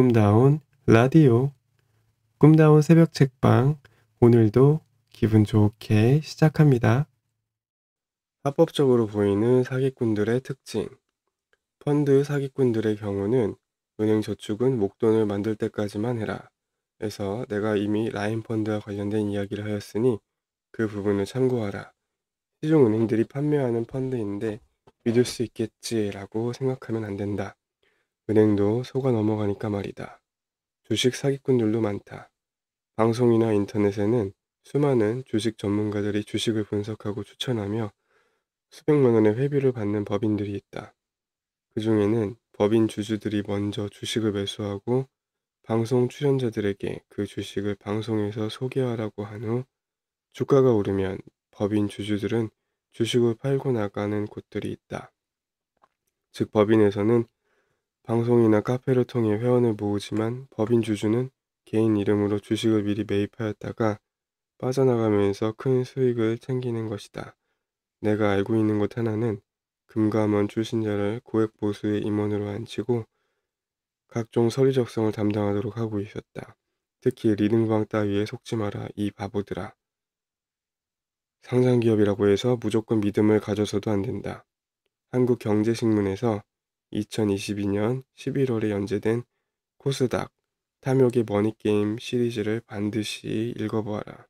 꿈다운 라디오, 꿈다운 새벽 책방, 오늘도 기분 좋게 시작합니다. 합법적으로 보이는 사기꾼들의 특징. 펀드 사기꾼들의 경우는 은행 저축은 목돈을 만들 때까지만 해라. 에서 내가 이미 라인 펀드와 관련된 이야기를 하였으니 그 부분을 참고하라. 시중 은행들이 판매하는 펀드인데 믿을 수 있겠지라고 생각하면 안 된다. 은행도 속아 넘어가니까 말이다. 주식 사기꾼들도 많다. 방송이나 인터넷에는 수많은 주식 전문가들이 주식을 분석하고 추천하며 수백만 원의 회비를 받는 법인들이 있다. 그 중에는 법인 주주들이 먼저 주식을 매수하고 방송 출연자들에게 그 주식을 방송에서 소개하라고 한 후 주가가 오르면 법인 주주들은 주식을 팔고 나가는 곳들이 있다. 즉 법인에서는 방송이나 카페를 통해 회원을 모으지만 법인 주주는 개인 이름으로 주식을 미리 매입하였다가 빠져나가면서 큰 수익을 챙기는 것이다. 내가 알고 있는 곳 하나는 금감원 출신자를 고액 보수의 임원으로 앉히고 각종 서류 작성을 담당하도록 하고 있었다. 특히 리딩방 따위에 속지 마라 이 바보들아. 상장기업이라고 해서 무조건 믿음을 가져서도 안 된다. 한국경제신문에서 2022년 11월에 연재된 코스닥 탐욕의 머니게임 시리즈를 반드시 읽어보아라.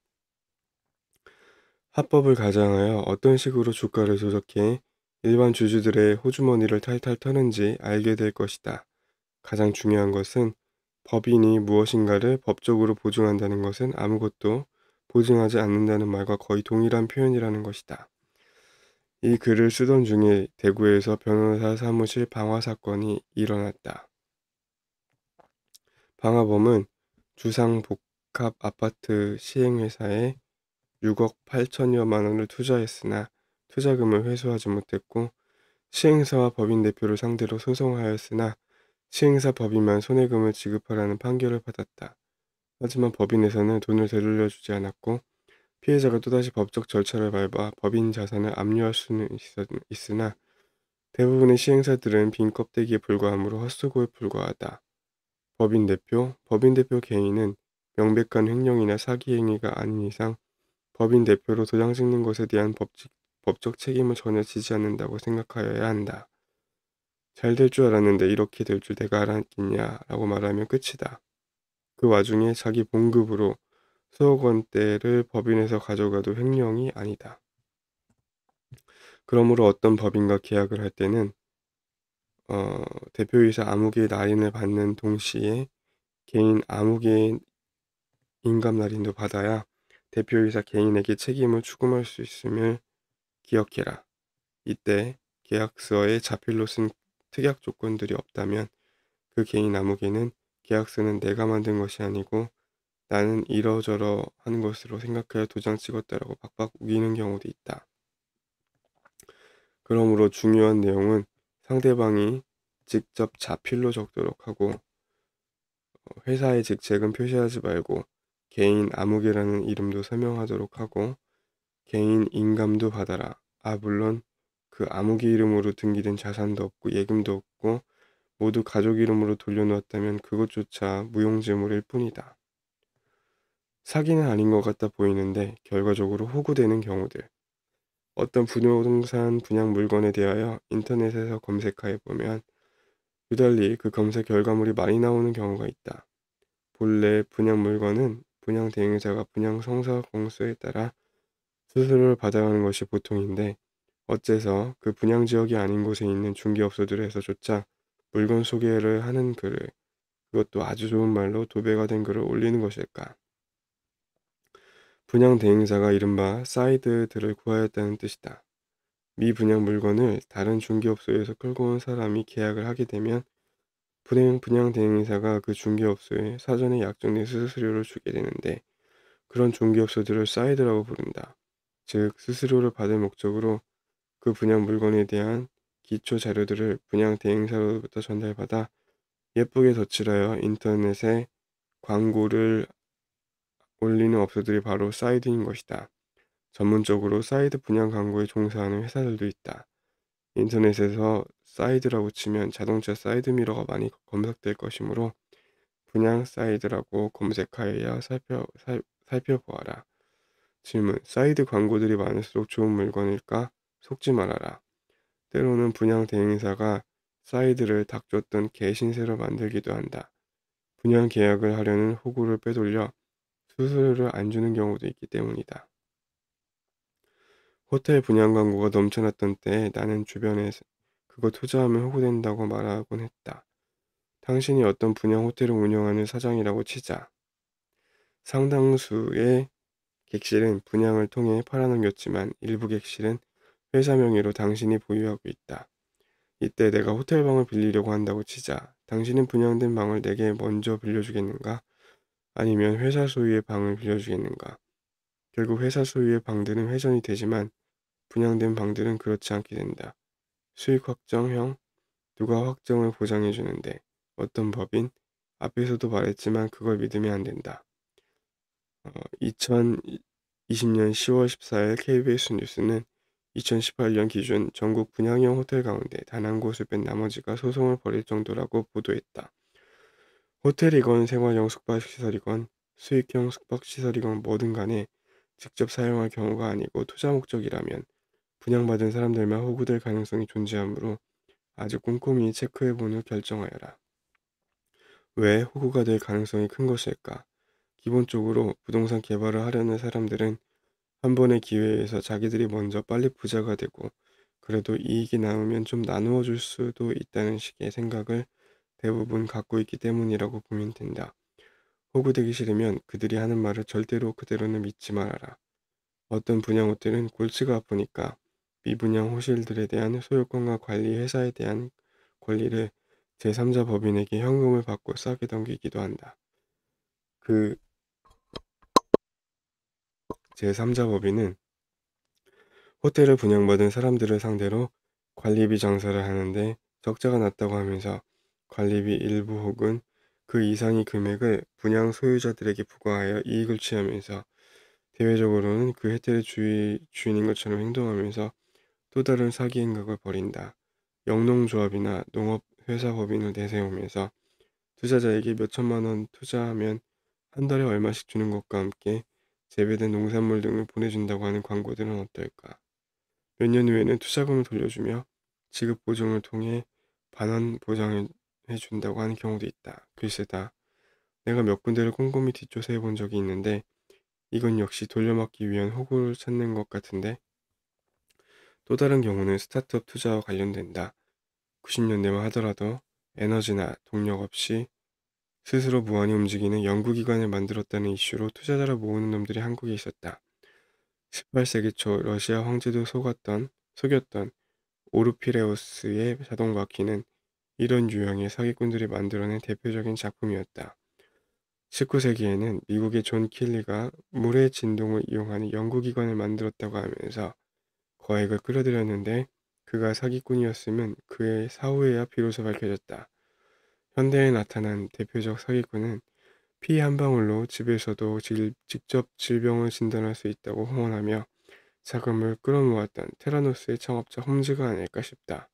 합법을 가장하여 어떤 식으로 주가를 조작해 일반 주주들의 호주머니를 탈탈 터는지 알게 될 것이다. 가장 중요한 것은 법인이 무엇인가를 법적으로 보증한다는 것은 아무것도 보증하지 않는다는 말과 거의 동일한 표현이라는 것이다. 이 글을 쓰던 중에 대구에서 변호사 사무실 방화 사건이 일어났다. 방화범은 주상복합 아파트 시행회사에 6억 8천여만 원을 투자했으나 투자금을 회수하지 못했고 시행사와 법인 대표를 상대로 소송하였으나 시행사 법인만 손해금을 지급하라는 판결을 받았다. 하지만 법인에서는 돈을 되돌려주지 않았고 피해자가 또다시 법적 절차를 밟아 법인 자산을 압류할 수는 있으나 대부분의 시행사들은 빈 껍데기에 불과하므로 헛수고에 불과하다. 법인 대표 개인은 명백한 횡령이나 사기 행위가 아닌 이상 법인 대표로 도장 찍는 것에 대한 법적 책임을 전혀 지지 않는다고 생각하여야 한다. 잘 될 줄 알았는데 이렇게 될 줄 내가 알았겠냐 라고 말하면 끝이다. 그 와중에 자기 봉급으로 수억 원대를 법인에서 가져가도 횡령이 아니다. 그러므로 어떤 법인과 계약을 할 때는 대표이사 아무개 날인을 받는 동시에 개인 아무개 인감 날인도 받아야 대표이사 개인에게 책임을 추금할 수 있음을 기억해라. 이때 계약서에 자필로 쓴 특약 조건들이 없다면 그 개인 아무개는 계약서는 내가 만든 것이 아니고 나는 이러저러 하는 것으로 생각하여 도장 찍었다라고 박박 우기는 경우도 있다. 그러므로 중요한 내용은 상대방이 직접 자필로 적도록 하고 회사의 직책은 표시하지 말고 개인 아무개라는 이름도 설명하도록 하고 개인 인감도 받아라. 물론 그 아무개 이름으로 등기된 자산도 없고 예금도 없고 모두 가족 이름으로 돌려놓았다면 그것조차 무용지물일 뿐이다. 사기는 아닌 것 같아 보이는데 결과적으로 호구되는 경우들. 어떤 부동산 분양 물건에 대하여 인터넷에서 검색하여 보면 유달리 그 검색 결과물이 많이 나오는 경우가 있다. 본래 분양 물건은 분양 대행자가 분양 성사 공수에 따라 수수료를 받아가는 것이 보통인데 어째서 그 분양 지역이 아닌 곳에 있는 중개업소들에서조차 물건 소개를 하는 글을 그것도 아주 좋은 말로 도배가 된 글을 올리는 것일까? 분양 대행사가 이른바 사이드들을 구하였다는 뜻이다. 미 분양 물건을 다른 중개업소에서 끌고 온 사람이 계약을 하게 되면 분양 대행사가 그 중개업소에 사전에 약정된 수수료를 주게 되는데 그런 중개업소들을 사이드라고 부른다. 즉 수수료를 받을 목적으로 그 분양 물건에 대한 기초 자료들을 분양 대행사로부터 전달받아 예쁘게 덧칠하여 인터넷에 광고를 올리는 업소들이 바로 사이드인 것이다. 전문적으로 사이드 분양 광고에 종사하는 회사들도 있다. 인터넷에서 사이드라고 치면 자동차 사이드미러가 많이 검색될 것이므로 분양 사이트라고 검색하여야 살펴보아라. 질문. 사이트 광고들이 많을수록 좋은 물건일까? 속지 말아라. 때로는 분양 대행사가 사이트를 닥쳤던 개신세로 만들기도 한다. 분양 계약을 하려는 호구를 빼돌려 수수료를 안 주는 경우도 있기 때문이다. 호텔 분양 광고가 넘쳐났던 때에 나는 주변에 그거 투자하면 호구된다고 말하곤 했다. 당신이 어떤 분양 호텔을 운영하는 사장이라고 치자. 상당수의 객실은 분양을 통해 팔아넘겼지만 일부 객실은 회사 명의로 당신이 보유하고 있다. 이때 내가 호텔 방을 빌리려고 한다고 치자. 당신은 분양된 방을 내게 먼저 빌려주겠는가? 아니면 회사 소유의 방을 빌려주겠는가? 결국 회사 소유의 방들은 훼손이 되지만 분양된 방들은 그렇지 않게 된다. 수익 확정형, 누가 확정을 보장해 주는데 어떤 법인? 앞에서도 말했지만 그걸 믿으면 안 된다. 2020년 10월 14일 KBS 뉴스는 2018년 기준 전국 분양형 호텔 가운데 단 한 곳을 뺀 나머지가 소송을 벌일 정도라고 보도했다. 호텔이건 생활형 숙박시설이건 수익형 숙박시설이건 뭐든 간에 직접 사용할 경우가 아니고 투자 목적이라면 분양받은 사람들만 호구될 가능성이 존재하므로 아주 꼼꼼히 체크해본 후 결정하여라. 왜 호구가 될 가능성이 큰 것일까? 기본적으로 부동산 개발을 하려는 사람들은 한 번의 기회에서 자기들이 먼저 빨리 부자가 되고 그래도 이익이 남으면 좀 나누어 줄 수도 있다는 식의 생각을 대부분 갖고 있기 때문이라고 보면 된다. 호구되기 싫으면 그들이 하는 말을 절대로 그대로는 믿지 말아라. 어떤 분양 호텔은 골치가 아프니까 미분양 호실들에 대한 소유권과 관리 회사에 대한 권리를 제3자 법인에게 현금을 받고 싸게 넘기기도 한다. 그 제3자 법인은 호텔을 분양받은 사람들을 상대로 관리비 장사를 하는데 적자가 났다고 하면서 관리비 일부 혹은 그 이상의 금액을 분양 소유자들에게 부과하여 이익을 취하면서 대외적으로는 그 혜택의 주인인 것처럼 행동하면서 또 다른 사기 행각을 벌인다. 영농조합이나 농업회사 법인을 내세우면서 투자자에게 몇 천만 원 투자하면 한 달에 얼마씩 주는 것과 함께 재배된 농산물 등을 보내준다고 하는 광고들은 어떨까? 몇 년 후에는 투자금을 돌려주며 지급 보증을 통해 반환 보장을 해준다고 하는 경우도 있다. 글쎄다. 내가 몇 군데를 꼼꼼히 뒷조사해 본 적이 있는데 이건 역시 돌려막기 위한 호구를 찾는 것 같은데 또 다른 경우는 스타트업 투자와 관련된다. 90년대만 하더라도 에너지나 동력 없이 스스로 무한히 움직이는 연구기관을 만들었다는 이슈로 투자자를 모으는 놈들이 한국에 있었다. 18세기 초 러시아 황제도 속였던 오르피레우스의 자동바퀴는 이런 유형의 사기꾼들이 만들어낸 대표적인 작품이었다. 19세기에는 미국의 존 킬리가 물의 진동을 이용하는 연구기관을 만들었다고 하면서 거액을 끌어들였는데 그가 사기꾼이었음은 그의 사후에야 비로소 밝혀졌다. 현대에 나타난 대표적 사기꾼은 피 한 방울로 집에서도 직접 질병을 진단할 수 있다고 홍언하며 자금을 끌어모았던 테라노스의 창업자 홈즈가 아닐까 싶다.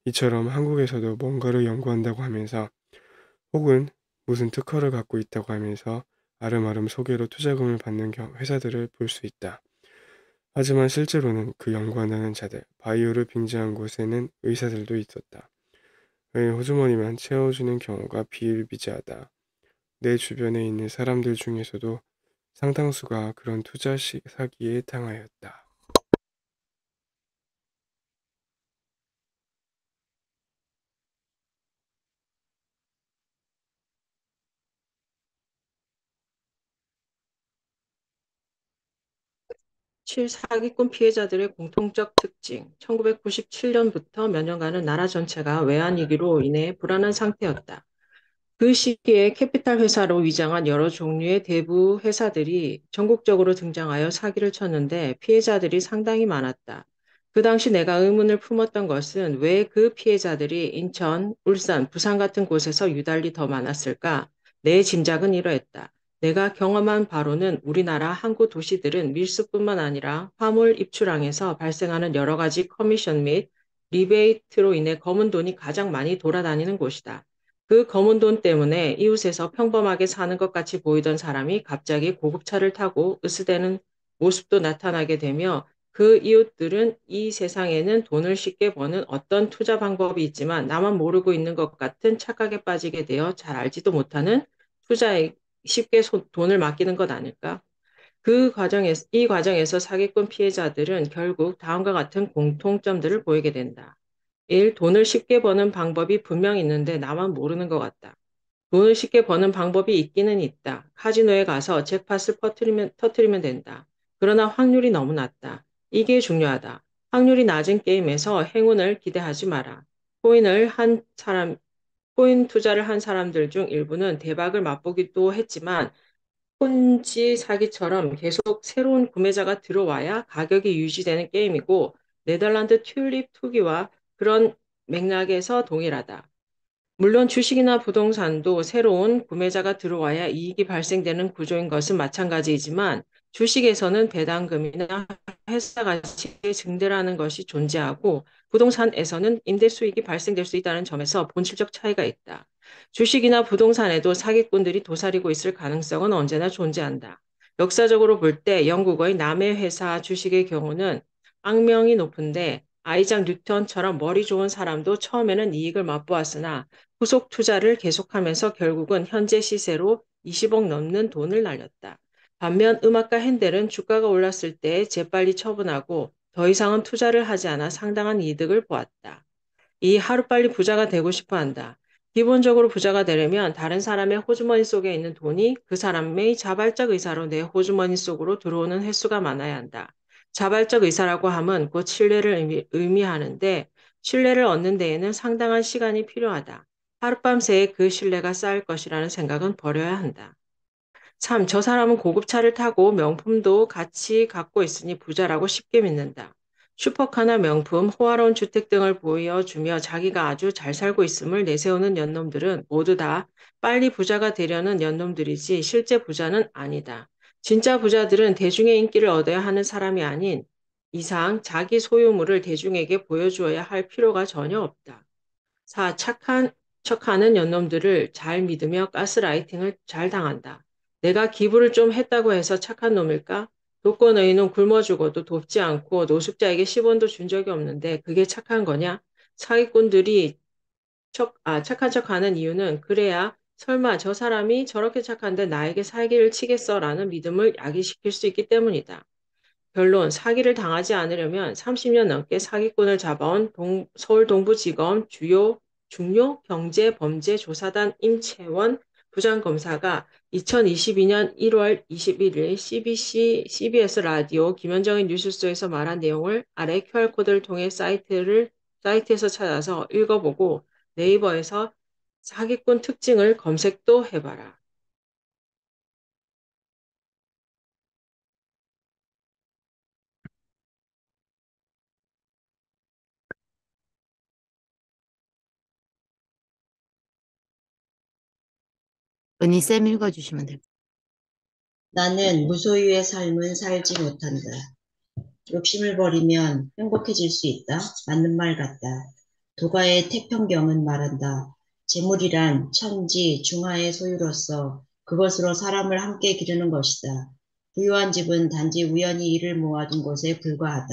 이처럼 한국에서도 뭔가를 연구한다고 하면서 혹은 무슨 특허를 갖고 있다고 하면서 아름아름 소개로 투자금을 받는 회사들을 볼 수 있다. 하지만 실제로는 그 연구한다는 자들, 바이오를 빙자한 곳에는 의사들도 있었다. 의 호주머니만 채워주는 경우가 비일비재하다. 내 주변에 있는 사람들 중에서도 상당수가 그런 투자 사기에 당하였다. 사기꾼 피해자들의 공통적 특징. 1997년부터 몇 년간은 나라 전체가 외환위기로 인해 불안한 상태였다. 그 시기에 캐피탈 회사로 위장한 여러 종류의 대부 회사들이 전국적으로 등장하여 사기를 쳤는데 피해자들이 상당히 많았다. 그 당시 내가 의문을 품었던 것은 왜 그 피해자들이 인천, 울산, 부산 같은 곳에서 유달리 더 많았을까? 내 짐작은 이러했다. 내가 경험한 바로는 우리나라 항구 도시들은 밀수뿐만 아니라 화물 입출항에서 발생하는 여러 가지 커미션 및 리베이트로 인해 검은 돈이 가장 많이 돌아다니는 곳이다. 그 검은 돈 때문에 이웃에서 평범하게 사는 것 같이 보이던 사람이 갑자기 고급차를 타고 으스대는 모습도 나타나게 되며 그 이웃들은 이 세상에는 돈을 쉽게 버는 어떤 투자 방법이 있지만 나만 모르고 있는 것 같은 착각에 빠지게 되어 잘 알지도 못하는 투자에 쉽게 돈을 맡기는 것 아닐까? 이 과정에서 사기꾼 피해자들은 결국 다음과 같은 공통점들을 보이게 된다. 1. 돈을 쉽게 버는 방법이 분명 있는데 나만 모르는 것 같다. 돈을 쉽게 버는 방법이 있기는 있다. 카지노에 가서 잭팟을 터트리면 된다. 그러나 확률이 너무 낮다. 이게 중요하다. 확률이 낮은 게임에서 행운을 기대하지 마라. 코인 투자를 한 사람들 중 일부는 대박을 맛보기도 했지만 폰지 사기처럼 계속 새로운 구매자가 들어와야 가격이 유지되는 게임이고 네덜란드 튤립 투기와 그런 맥락에서 동일하다. 물론 주식이나 부동산도 새로운 구매자가 들어와야 이익이 발생되는 구조인 것은 마찬가지이지만 주식에서는 배당금이나 회사 가치의 증대라는 것이 존재하고 부동산에서는 임대 수익이 발생될 수 있다는 점에서 본질적 차이가 있다. 주식이나 부동산에도 사기꾼들이 도사리고 있을 가능성은 언제나 존재한다. 역사적으로 볼 때 영국의 남의 회사 주식의 경우는 악명이 높은데 아이작 뉴턴처럼 머리 좋은 사람도 처음에는 이익을 맛보았으나 후속 투자를 계속하면서 결국은 현재 시세로 20억 넘는 돈을 날렸다. 반면 음악가 핸델은 주가가 올랐을 때 재빨리 처분하고 더 이상은 투자를 하지 않아 상당한 이득을 보았다. 이 하루빨리 부자가 되고 싶어 한다. 기본적으로 부자가 되려면 다른 사람의 호주머니 속에 있는 돈이 그 사람의 자발적 의사로 내 호주머니 속으로 들어오는 횟수가 많아야 한다. 자발적 의사라고 함은 곧 신뢰를 의미하는데 신뢰를 얻는 데에는 상당한 시간이 필요하다. 하룻밤 새에 그 신뢰가 쌓일 것이라는 생각은 버려야 한다. 참, 저 사람은 고급차를 타고 명품도 같이 갖고 있으니 부자라고 쉽게 믿는다. 슈퍼카나 명품, 호화로운 주택 등을 보여주며 자기가 아주 잘 살고 있음을 내세우는 연놈들은 모두 다 빨리 부자가 되려는 연놈들이지 실제 부자는 아니다. 진짜 부자들은 대중의 인기를 얻어야 하는 사람이 아닌 이상 자기 소유물을 대중에게 보여주어야 할 필요가 전혀 없다. 4. 착한 척하는 연놈들을 잘 믿으며 가스라이팅을 잘 당한다. 내가 기부를 좀 했다고 해서 착한 놈일까? 독거노인은 굶어 죽어도 돕지 않고 노숙자에게 10원도 준 적이 없는데 그게 착한 거냐? 사기꾼들이 착한 척하는 이유는 그래야 설마 저 사람이 저렇게 착한데 나에게 사기를 치겠어라는 믿음을 야기시킬 수 있기 때문이다. 결론, 사기를 당하지 않으려면 30년 넘게 사기꾼을 잡아온 서울 동부지검 중요 경제범죄조사단 임채원 부장검사가 2022년 1월 21일 CBS 라디오 김현정의 뉴스쇼에서 말한 내용을 아래 QR코드를 통해 사이트에서 찾아서 읽어보고 네이버에서 사기꾼 특징을 검색도 해봐라. 은희쌤 읽어주시면 됩니다. 나는 무소유의 삶은 살지 못한다. 욕심을 버리면 행복해질 수 있다. 맞는 말 같다. 도가의 태평경은 말한다. 재물이란 천지 중하의 소유로서 그것으로 사람을 함께 기르는 것이다. 부유한 집은 단지 우연히 이를 모아둔 것에 불과하다.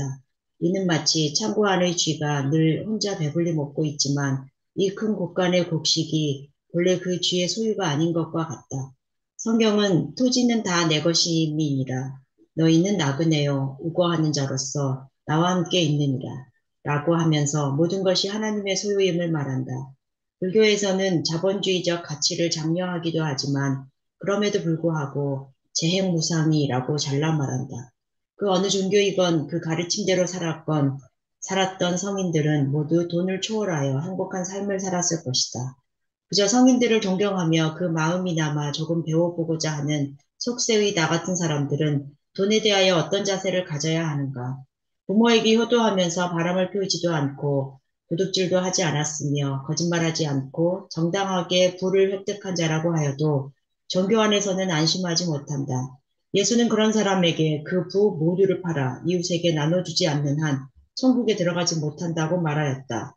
이는 마치 창고 안의 쥐가 늘 혼자 배불리 먹고 있지만 이 큰 곳간의 곡식이 본래 그 쥐의 소유가 아닌 것과 같다. 성경은 토지는 다 내 것임이니라. 너희는 나그네요 우거하는 자로서 나와 함께 있느니라. 라고 하면서 모든 것이 하나님의 소유임을 말한다. 불교에서는 자본주의적 가치를 장려하기도 하지만 그럼에도 불구하고 재행무상이라고 잘라 말한다. 그 어느 종교이건 그 가르침대로 살았던 성인들은 모두 돈을 초월하여 행복한 삶을 살았을 것이다. 그저 성인들을 존경하며 그 마음이나마 조금 배워보고자 하는 속세의 나 같은 사람들은 돈에 대하여 어떤 자세를 가져야 하는가? 부모에게 효도하면서 바람을 피우지도 않고 도둑질도 하지 않았으며 거짓말하지 않고 정당하게 부를 획득한 자라고 하여도 종교 안에서는 안심하지 못한다. 예수는 그런 사람에게 그 부 모두를 팔아 이웃에게 나눠주지 않는 한 천국에 들어가지 못한다고 말하였다.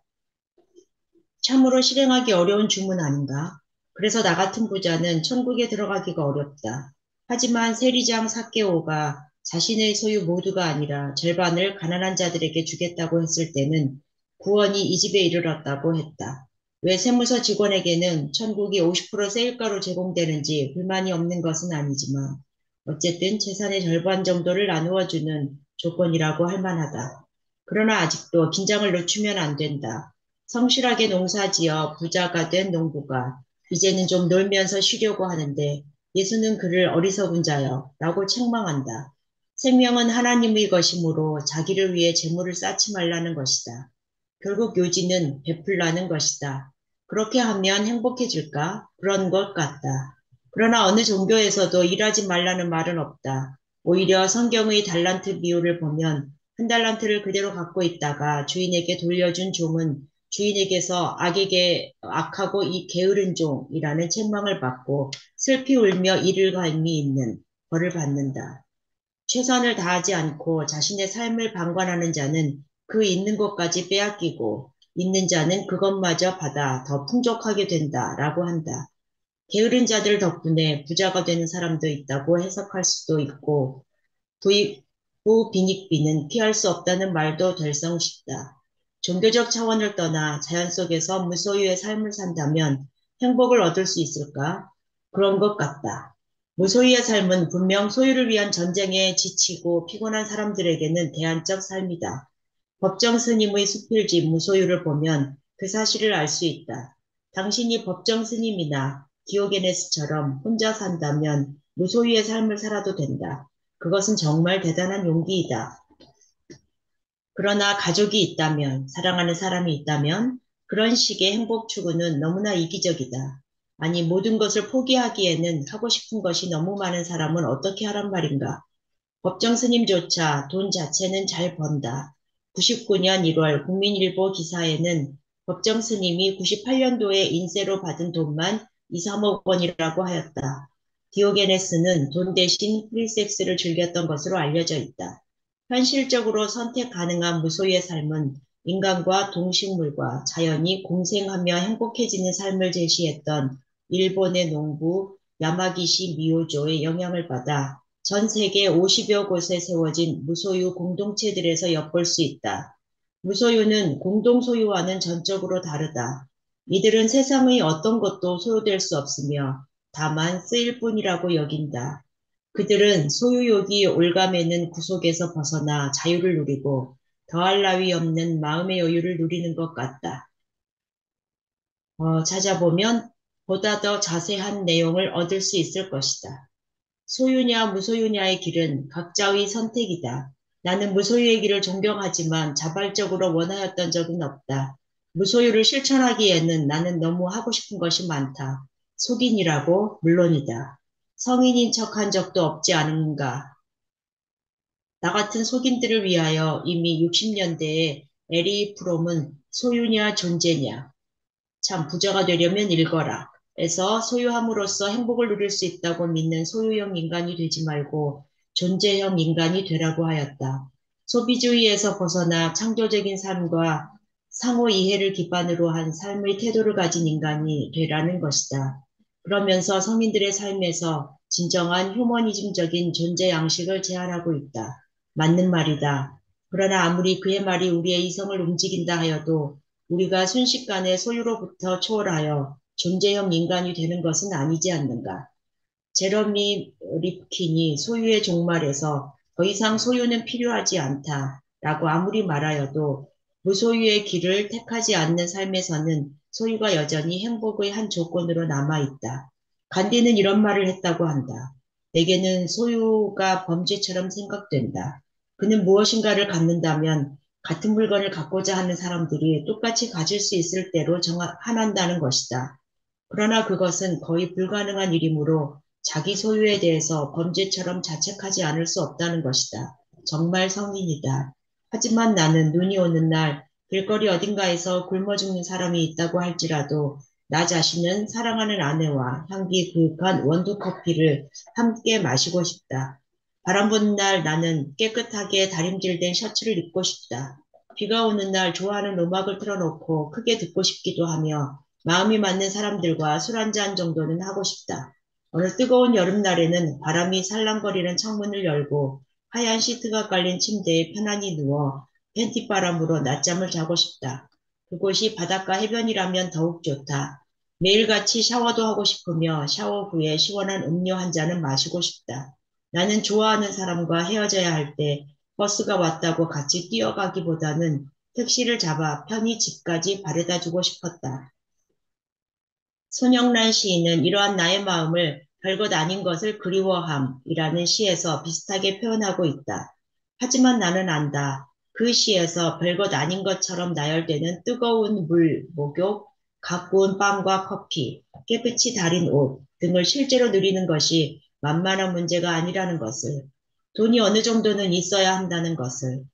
참으로 실행하기 어려운 주문 아닌가? 그래서 나 같은 부자는 천국에 들어가기가 어렵다. 하지만 세리장 사케오가 자신의 소유 모두가 아니라 절반을 가난한 자들에게 주겠다고 했을 때는 구원이 이 집에 이르렀다고 했다. 왜 세무서 직원에게는 천국이 50% 세일가로 제공되는지 불만이 없는 것은 아니지만 어쨌든 재산의 절반 정도를 나누어주는 조건이라고 할 만하다. 그러나 아직도 긴장을 늦추면 안 된다. 성실하게 농사지어 부자가 된 농부가 이제는 좀 놀면서 쉬려고 하는데 예수는 그를 어리석은 자여 라고 책망한다. 생명은 하나님의 것이므로 자기를 위해 재물을 쌓지 말라는 것이다. 결국 요지는 베풀라는 것이다. 그렇게 하면 행복해질까? 그런 것 같다. 그러나 어느 종교에서도 일하지 말라는 말은 없다. 오히려 성경의 달란트 비유를 보면 한 달란트를 그대로 갖고 있다가 주인에게 돌려준 종은 주인에게서 악하고 이 게으른 종이라는 책망을 받고 슬피 울며 이를 갈미 있는 벌을 받는다. 최선을 다하지 않고 자신의 삶을 방관하는 자는 그 있는 것까지 빼앗기고 있는 자는 그것마저 받아 더 풍족하게 된다라고 한다. 게으른 자들 덕분에 부자가 되는 사람도 있다고 해석할 수도 있고 부빈익비는 피할 수 없다는 말도 될성싶다. 종교적 차원을 떠나 자연 속에서 무소유의 삶을 산다면 행복을 얻을 수 있을까? 그런 것 같다. 무소유의 삶은 분명 소유를 위한 전쟁에 지치고 피곤한 사람들에게는 대안적 삶이다. 법정 스님의 수필집 무소유를 보면 그 사실을 알 수 있다. 당신이 법정 스님이나 디오게네스처럼 혼자 산다면 무소유의 삶을 살아도 된다. 그것은 정말 대단한 용기이다. 그러나 가족이 있다면, 사랑하는 사람이 있다면 그런 식의 행복 추구는 너무나 이기적이다. 아니, 모든 것을 포기하기에는 하고 싶은 것이 너무 많은 사람은 어떻게 하란 말인가? 법정 스님조차 돈 자체는 잘 번다. 99년 1월 국민일보 기사에는 법정 스님이 98년도에 인세로 받은 돈만 2, 3억 원이라고 하였다. 디오게네스는 돈 대신 프리섹스를 즐겼던 것으로 알려져 있다. 현실적으로 선택 가능한 무소유의 삶은 인간과 동식물과 자연이 공생하며 행복해지는 삶을 제시했던 일본의 농부 야마기시 미오조의 영향을 받아 전 세계 50여 곳에 세워진 무소유 공동체들에서 엿볼 수 있다. 무소유는 공동소유와는 전적으로 다르다. 이들은 세상의 어떤 것도 소유될 수 없으며 다만 쓰일 뿐이라고 여긴다. 그들은 소유욕이 올가매는 구속에서 벗어나 자유를 누리고 더할 나위 없는 마음의 여유를 누리는 것 같다. 찾아보면 보다 더 자세한 내용을 얻을 수 있을 것이다. 소유냐 무소유냐의 길은 각자의 선택이다. 나는 무소유의 길을 존경하지만 자발적으로 원하였던 적은 없다. 무소유를 실천하기에는 나는 너무 하고 싶은 것이 많다. 속인이라고? 물론이다. 성인인 척한 적도 없지 않은가. 나 같은 속인들을 위하여 이미 60년대에 에리 프롬은 소유냐 존재냐 참 부자가 되려면 읽어라. 에서 소유함으로써 행복을 누릴 수 있다고 믿는 소유형 인간이 되지 말고 존재형 인간이 되라고 하였다. 소비주의에서 벗어나 창조적인 삶과 상호 이해를 기반으로 한 삶의 태도를 가진 인간이 되라는 것이다. 그러면서 성인들의 삶에서 진정한 휴머니즘적인 존재 양식을 제안하고 있다. 맞는 말이다. 그러나 아무리 그의 말이 우리의 이성을 움직인다 하여도 우리가 순식간에 소유로부터 초월하여 존재형 인간이 되는 것은 아니지 않는가. 제러미 립킨이 소유의 종말에서 더 이상 소유는 필요하지 않다라고 아무리 말하여도 무소유의 길을 택하지 않는 삶에서는 소유가 여전히 행복의 한 조건으로 남아있다. 간디는 이런 말을 했다고 한다. 내게는 소유가 범죄처럼 생각된다. 그는 무엇인가를 갖는다면 같은 물건을 갖고자 하는 사람들이 똑같이 가질 수 있을 대로 한한다는 것이다. 그러나 그것은 거의 불가능한 일이므로 자기 소유에 대해서 범죄처럼 자책하지 않을 수 없다는 것이다. 정말 성인이다. 하지만 나는 눈이 오는 날 길거리 어딘가에서 굶어 죽는 사람이 있다고 할지라도 나 자신은 사랑하는 아내와 향기 그윽한 원두 커피를 함께 마시고 싶다. 바람 부는 날 나는 깨끗하게 다림질된 셔츠를 입고 싶다. 비가 오는 날 좋아하는 음악을 틀어놓고 크게 듣고 싶기도 하며 마음이 맞는 사람들과 술 한잔 정도는 하고 싶다. 어느 뜨거운 여름날에는 바람이 살랑거리는 창문을 열고 하얀 시트가 깔린 침대에 편안히 누워 팬티바람으로 낮잠을 자고 싶다. 그곳이 바닷가 해변이라면 더욱 좋다. 매일같이 샤워도 하고 싶으며 샤워 후에 시원한 음료 한 잔은 마시고 싶다. 나는 좋아하는 사람과 헤어져야 할 때 버스가 왔다고 같이 뛰어가기보다는 택시를 잡아 편히 집까지 바래다 주고 싶었다. 손영란 시인은 이러한 나의 마음을 별것 아닌 것을 그리워함이라는 시에서 비슷하게 표현하고 있다. 하지만 나는 안다. 그 시에서 별것 아닌 것처럼 나열되는 뜨거운 물, 목욕, 갓 구운 빵과 커피, 깨끗이 달인 옷 등을 실제로 누리는 것이 만만한 문제가 아니라는 것을, 돈이 어느 정도는 있어야 한다는 것을.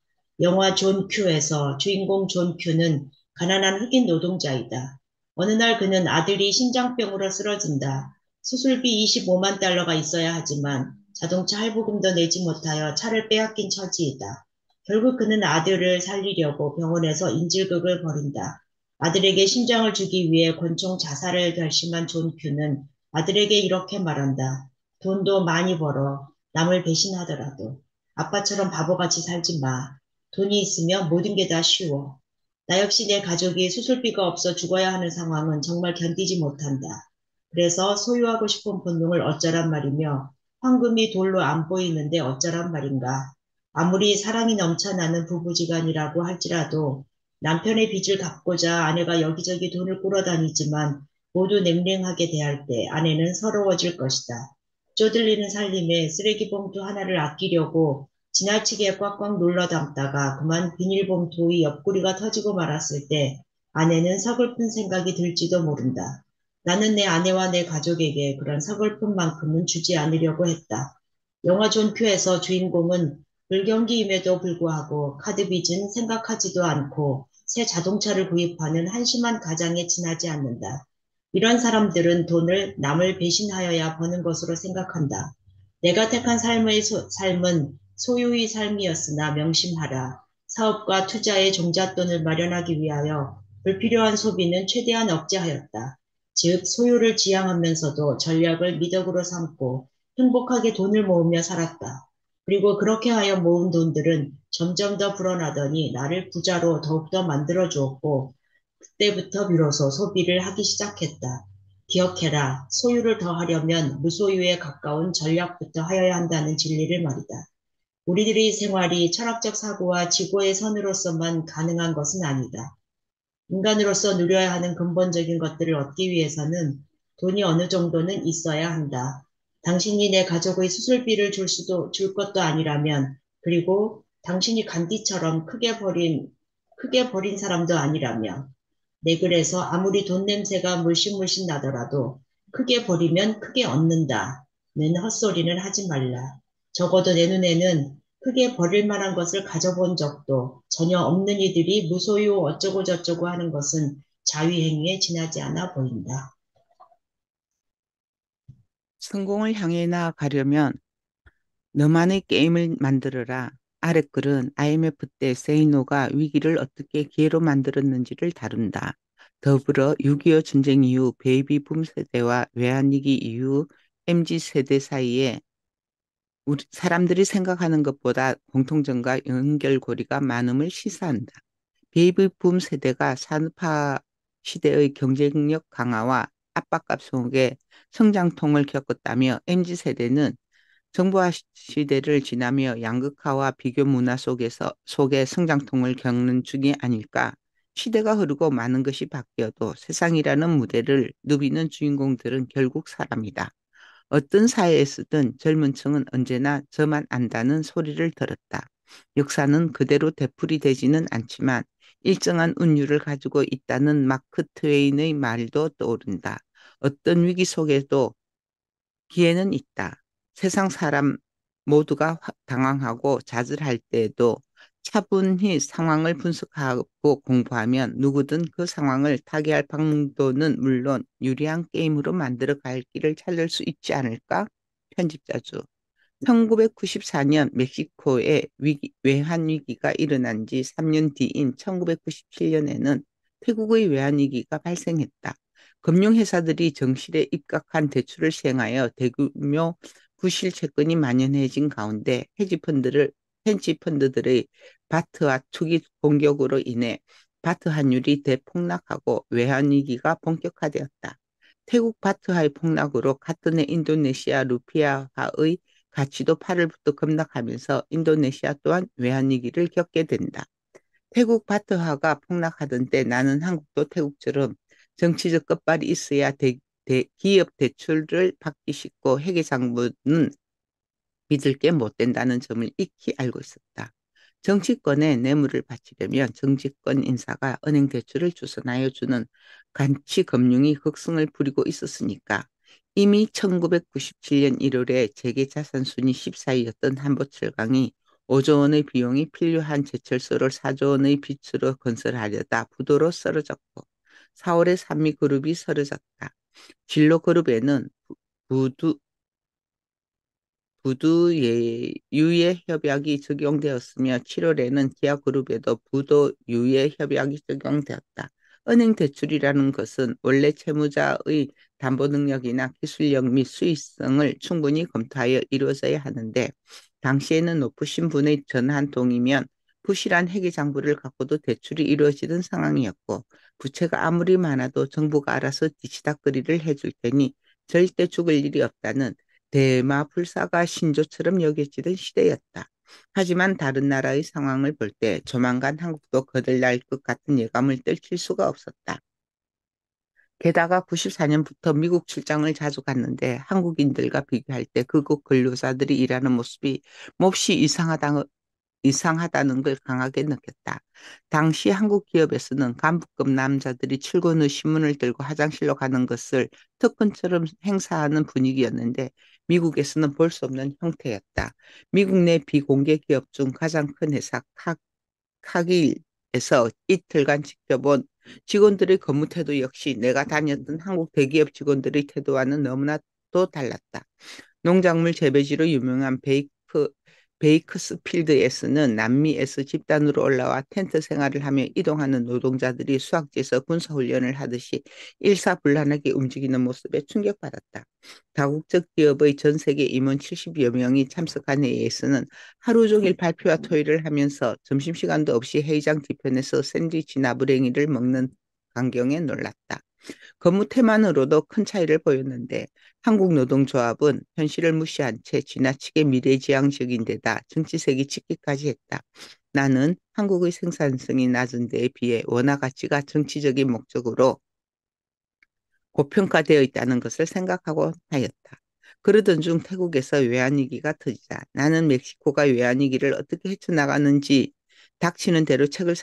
영화 존 큐에서 주인공 존 큐는 가난한 흑인 노동자이다. 어느 날 그는 아들이 심장병으로 쓰러진다. 수술비 25만 달러가 있어야 하지만 자동차 할부금도 내지 못하여 차를 빼앗긴 처지이다. 결국 그는 아들을 살리려고 병원에서 인질극을 벌인다. 아들에게 심장을 주기 위해 권총 자살을 결심한 존 큐는 아들에게 이렇게 말한다. 돈도 많이 벌어. 남을 배신하더라도. 아빠처럼 바보같이 살지 마. 돈이 있으면 모든 게 다 쉬워. 나 역시 내 가족이 수술비가 없어 죽어야 하는 상황은 정말 견디지 못한다. 그래서 소유하고 싶은 본능을 어쩌란 말이며 황금이 돌로 안 보이는데 어쩌란 말인가. 아무리 사랑이 넘쳐나는 부부지간이라고 할지라도 남편의 빚을 갚고자 아내가 여기저기 돈을 끌어다니지만 모두 냉랭하게 대할 때 아내는 서러워질 것이다. 쪼들리는 살림에 쓰레기 봉투 하나를 아끼려고 지나치게 꽉꽉 눌러 담다가 그만 비닐봉투의 옆구리가 터지고 말았을 때 아내는 서글픈 생각이 들지도 모른다. 나는 내 아내와 내 가족에게 그런 서글픔만큼은 주지 않으려고 했다. 영화 존 큐에서 주인공은 불경기임에도 불구하고 카드빚은 생각하지도 않고 새 자동차를 구입하는 한심한 가장에 지나지 않는다. 이런 사람들은 돈을 남을 배신하여야 버는 것으로 생각한다. 내가 택한 삶은 소유의 삶이었으나 명심하라. 사업과 투자에 종잣돈을 마련하기 위하여 불필요한 소비는 최대한 억제하였다. 즉 소유를 지향하면서도 전략을 미덕으로 삼고 행복하게 돈을 모으며 살았다. 그리고 그렇게 하여 모은 돈들은 점점 더 불어나더니 나를 부자로 더욱더 만들어 주었고 그때부터 비로소 소비를 하기 시작했다. 기억해라. 소유를 더하려면 무소유에 가까운 전략부터 하여야 한다는 진리를 말이다. 우리들의 생활이 철학적 사고와 지고의 선으로서만 가능한 것은 아니다. 인간으로서 누려야 하는 근본적인 것들을 얻기 위해서는 돈이 어느 정도는 있어야 한다. 당신이 내 가족의 수술비를 줄 것도 아니라면, 그리고 당신이 간디처럼 크게 버린 사람도 아니라면, 네, 그래서 아무리 돈 냄새가 물씬물씬 나더라도 크게 버리면 크게 얻는다는 헛소리는 하지 말라. 적어도 내 눈에는 크게 버릴 만한 것을 가져본 적도 전혀 없는 이들이 무소유 어쩌고 저쩌고 하는 것은 자위행위에 지나지 않아 보인다. 성공을 향해 나아가려면 너만의 게임을 만들어라. 아래 글은 IMF 때 세이노가 위기를 어떻게 기회로 만들었는지를 다룬다. 더불어 6.25 전쟁 이후 베이비붐 세대와 외환위기 이후 MZ 세대 사이에 우리 사람들이 생각하는 것보다 공통점과 연결고리가 많음을 시사한다. 베이비붐 세대가 산업화 시대의 경쟁력 강화와 압박감 속에 성장통을 겪었다며 MZ 세대는 정보화 시대를 지나며 양극화와 비교 문화 속에 성장통을 겪는 중이 아닐까. 시대가 흐르고 많은 것이 바뀌어도 세상이라는 무대를 누비는 주인공들은 결국 사람이다. 어떤 사회에서든 젊은 층은 언제나 저만 안다는 소리를 들었다. 역사는 그대로 되풀이되지는 않지만 일정한 운율을 가지고 있다는 마크 트웨인의 말도 떠오른다. 어떤 위기 속에도 기회는 있다. 세상 사람 모두가 당황하고 좌절할 때에도 차분히 상황을 분석하고 공부하면 누구든 그 상황을 타개할 방도는 물론 유리한 게임으로 만들어 갈 길을 찾을 수 있지 않을까? 편집자주. 1994년 멕시코에 외환위기가 일어난 지 3년 뒤인 1997년에는 태국의 외환위기가 발생했다. 금융회사들이 정실에 입각한 대출을 시행하여 대규모 부실 채권이 만연해진 가운데 헤지펀드들의 바트와 투기 공격으로 인해 바트 환율이 대폭락하고 외환위기가 본격화되었다. 태국 바트화의 폭락으로 같은 해 인도네시아 루피아화의 가치도 8월부터 급락하면서 인도네시아 또한 외환위기를 겪게 된다. 태국 바트화가 폭락하던 때 나는 한국도 태국처럼 정치적 끝발이 있어야 기업 대출을 받기 쉽고 회계장부는 믿을 게 못 된다는 점을 익히 알고 있었다. 정치권에 뇌물을 바치려면 정치권 인사가 은행 대출을 주선하여 주는 간치 금융이 극성을 부리고 있었으니까 이미 1997년 1월에 재계자산 순위 14위였던 한보철강이 5조 원의 비용이 필요한 제철소를 4조 원의 빚으로 건설하려다 부도로 쓰러졌고 4월에 산미그룹이 쓰러졌다. 진로그룹에는 부두 부도 유예 협약이 적용되었으며 7월에는 기아그룹에도 부도 유예 협약이 적용되었다. 은행 대출이라는 것은 원래 채무자의 담보 능력이나 기술력 및 수익성을 충분히 검토하여 이루어져야 하는데 당시에는 높으신 분의 전화 한 통이면 부실한 회계장부를 갖고도 대출이 이루어지던 상황이었고 부채가 아무리 많아도 정부가 알아서 뒤치다꺼리를 해줄 테니 절대 죽을 일이 없다는 대마불사가 신조처럼 여겨지던 시대였다. 하지만 다른 나라의 상황을 볼 때 조만간 한국도 거들날 것 같은 예감을 떨칠 수가 없었다. 게다가 94년부터 미국 출장을 자주 갔는데 한국인들과 비교할 때 그곳 근로자들이 일하는 모습이 몹시 이상하다는 걸 강하게 느꼈다. 당시 한국 기업에서는 간부급 남자들이 출근 후 신문을 들고 화장실로 가는 것을 특권처럼 행사하는 분위기였는데 미국에서는 볼 수 없는 형태였다. 미국 내 비공개 기업 중 가장 큰 회사 카길에서 이틀간 지켜본 직원들의 근무 태도 역시 내가 다녔던 한국 대기업 직원들의 태도와는 너무나도 달랐다. 농작물 재배지로 유명한 베이크스필드에서는 남미에서 집단으로 올라와 텐트 생활을 하며 이동하는 노동자들이 수학지에서 군사훈련을 하듯이 일사불란하게 움직이는 모습에 충격받았다. 다국적 기업의 전 세계 임원 70여 명이 참석한 회의에서는 하루 종일 발표와 토의를 하면서 점심시간도 없이 회의장 뒤편에서 샌드위치나 물행이를 먹는 광경에 놀랐다. 근무 태만으로도 큰 차이를 보였는데 한국 노동조합은 현실을 무시한 채 지나치게 미래지향적인 데다 정치색이 짙기까지 했다. 나는 한국의 생산성이 낮은 데에 비해 원화 가치가 정치적인 목적으로 고평가되어 있다는 것을 생각하고 하였다. 그러던 중 태국에서 외환위기가 터지자 나는 멕시코가 외환위기를 어떻게 헤쳐나가는지 닥치는 대로 책을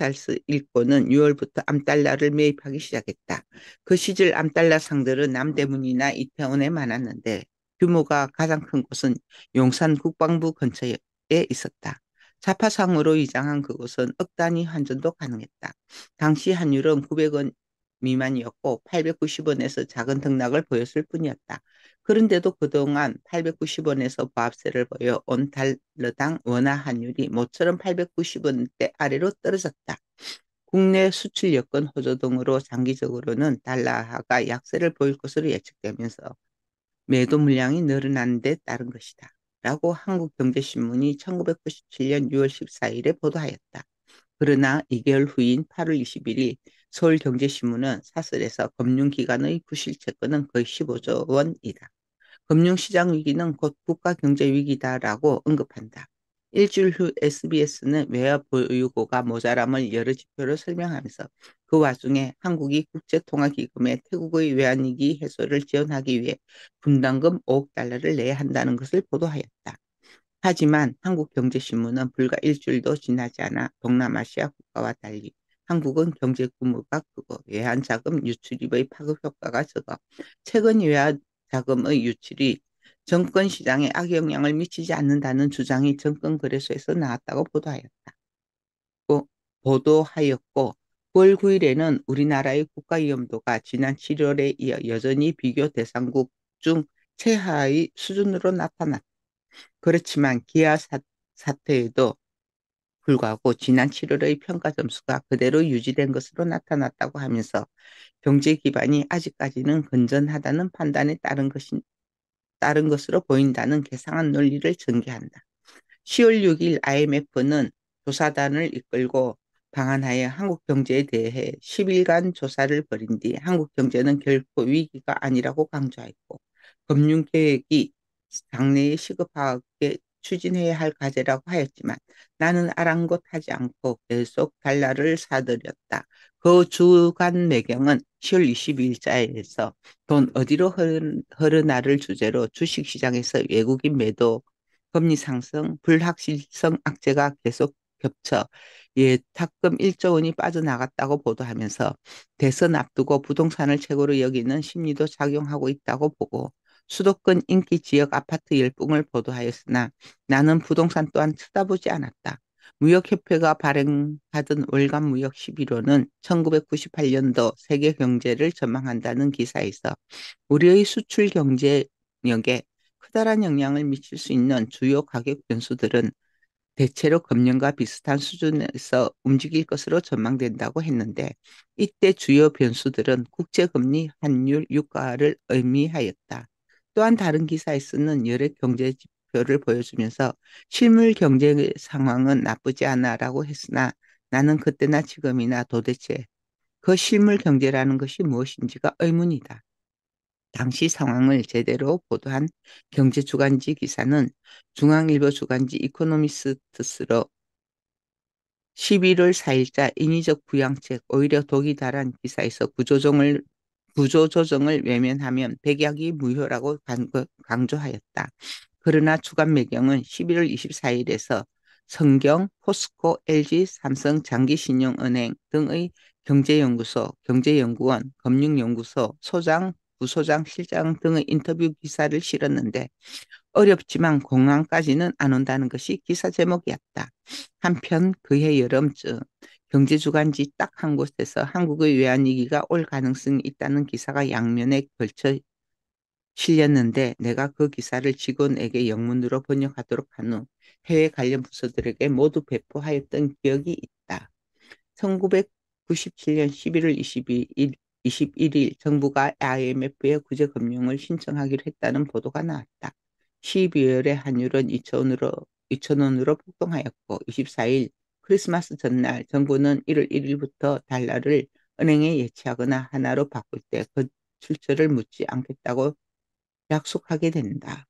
읽고는 6월부터 암달러를 매입하기 시작했다. 그 시절 암달러 상들은 남대문이나 이태원에 많았는데 규모가 가장 큰 곳은 용산 국방부 근처에 있었다. 자파상으로 위장한 그곳은 억 단위 환전도 가능했다. 당시 환율은 900원 미만이었고 890원에서 작은 등락을 보였을 뿐이었다. 그런데도 그동안 890원에서 보합세를 보여 온 달러당 원화 환율이 모처럼 890원대 아래로 떨어졌다. 국내 수출 여건 호조 등으로 장기적으로는 달러화가 약세를 보일 것으로 예측되면서 매도 물량이 늘어난 데 따른 것이다. 라고 한국경제신문이 1997년 6월 14일에 보도하였다. 그러나 2개월 후인 8월 21일 서울경제신문은 사설에서 금융기관의 부실채권은 거의 15조 원이다. 금융시장 위기는 곧 국가경제위기다라고 언급한다. 일주일 후 SBS는 외화 보유고가 모자람을 여러 지표로 설명하면서 그 와중에 한국이 국제통화기금에 태국의 외환위기 해소를 지원하기 위해 분담금 5억 달러를 내야 한다는 것을 보도하였다. 하지만 한국경제신문은 불과 일주일도 지나지 않아 동남아시아 국가와 달리 한국은 경제 규모가 크고 외환자금 유출입의 파급 효과가 적어 최근 외환자금의 유출이 정권시장에 악영향을 미치지 않는다는 주장이 정권거래소에서 나왔다고 보도하였고 9월 9일에는 우리나라의 국가위험도가 지난 7월에 이어 여전히 비교 대상국 중 최하의 수준으로 나타났다. 그렇지만 기아 사태에도 불구하고 지난 7월의 평가 점수가 그대로 유지된 것으로 나타났다고 하면서 경제 기반이 아직까지는 건전하다는 판단에 따른 것으로 보인다는 개상한 논리를 전개한다. 10월 6일 IMF는 조사단을 이끌고 방한하여 한국 경제에 대해 10일간 조사를 벌인 뒤 한국 경제는 결코 위기가 아니라고 강조했고 금융계획이 당내에 시급하게 추진해야 할 과제라고 하였지만 나는 아랑곳하지 않고 계속 달러를 사들였다. 그 주간 매경은 10월 22일자에서 돈 어디로 흐르나를 주제로 주식시장에서 외국인 매도 금리 상승, 불확실성 악재가 계속 겹쳐 예탁금 1조 원이 빠져나갔다고 보도하면서 대선 앞두고 부동산을 최고로 여기는 심리도 작용하고 있다고 보고 수도권 인기 지역 아파트 열풍을 보도하였으나 나는 부동산 또한 쳐다보지 않았다. 무역협회가 발행하던 월간 무역 11호는 1998년도 세계 경제를 전망한다는 기사에서 우리의 수출 경제력에 커다란 영향을 미칠 수 있는 주요 가격 변수들은 대체로 금년과 비슷한 수준에서 움직일 것으로 전망된다고 했는데 이때 주요 변수들은 국제금리, 환율, 유가를 의미하였다. 또한 다른 기사에서는 여러 경제 지표를 보여주면서 실물 경제 상황은 나쁘지 않아라고 했으나 나는 그때나 지금이나 도대체 그 실물 경제라는 것이 무엇인지가 의문이다. 당시 상황을 제대로 보도한 경제주간지 기사는 중앙일보 주간지 이코노미스트스로 11월 4일자 인위적 부양책 오히려 독이 달한 기사에서 구조조정을 외면하면 백약이 무효라고 강조하였다. 그러나 주간 매경은 11월 24일에서 성경, 포스코, LG, 삼성, 장기신용은행 등의 경제연구소, 경제연구원, 금융연구소, 소장, 부소장, 실장 등의 인터뷰 기사를 실었는데 어렵지만 공항까지는 안 온다는 것이 기사 제목이었다. 한편 그해 여름쯤 경제주간지 딱 한 곳에서 한국의 외환위기가 올 가능성이 있다는 기사가 양면에 걸쳐 실렸는데 내가 그 기사를 직원에게 영문으로 번역하도록 한 후 해외 관련 부서들에게 모두 배포하였던 기억이 있다. 1997년 11월 21일 정부가 IMF에 구제금융을 신청하기로 했다는 보도가 나왔다. 12월에 환율은 2,000원으로 폭등하였고 24일 크리스마스 전날 정부는 1월 1일부터 달러를 은행에 예치하거나 하나로 바꿀 때 그 출처를 묻지 않겠다고 약속하게 된다.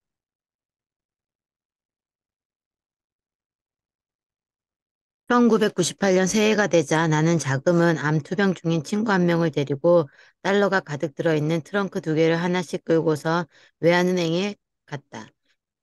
1998년 새해가 되자 나는 자금은 암 투병 중인 친구 한 명을 데리고 달러가 가득 들어있는 트렁크 2개를 하나씩 끌고서 외환은행에 갔다.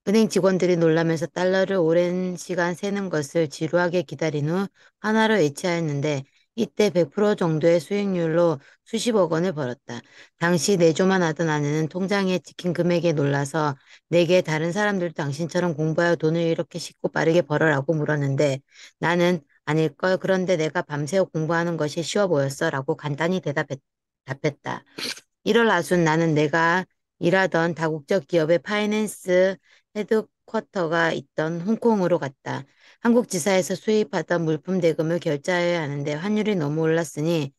은행 직원들이 놀라면서 달러를 오랜 시간 세는 것을 지루하게 기다린 후 하나로 예치하였는데 이때 100% 정도의 수익률로 수십억 원을 벌었다. 당시 내조만 하던 아내는 통장에 찍힌 금액에 놀라서 내게 다른 사람들도 당신처럼 공부하여 돈을 이렇게 쉽고 빠르게 벌어라고 물었는데 나는 아닐걸. 그런데 내가 밤새워 공부하는 것이 쉬워 보였어 라고 간단히 답했다. 1월 하순 나는 내가 일하던 다국적 기업의 파이낸스 헤드쿼터가 있던 홍콩으로 갔다. 한국 지사에서 수입하던 물품 대금을 결제해야 하는데 환율이 너무 올랐으니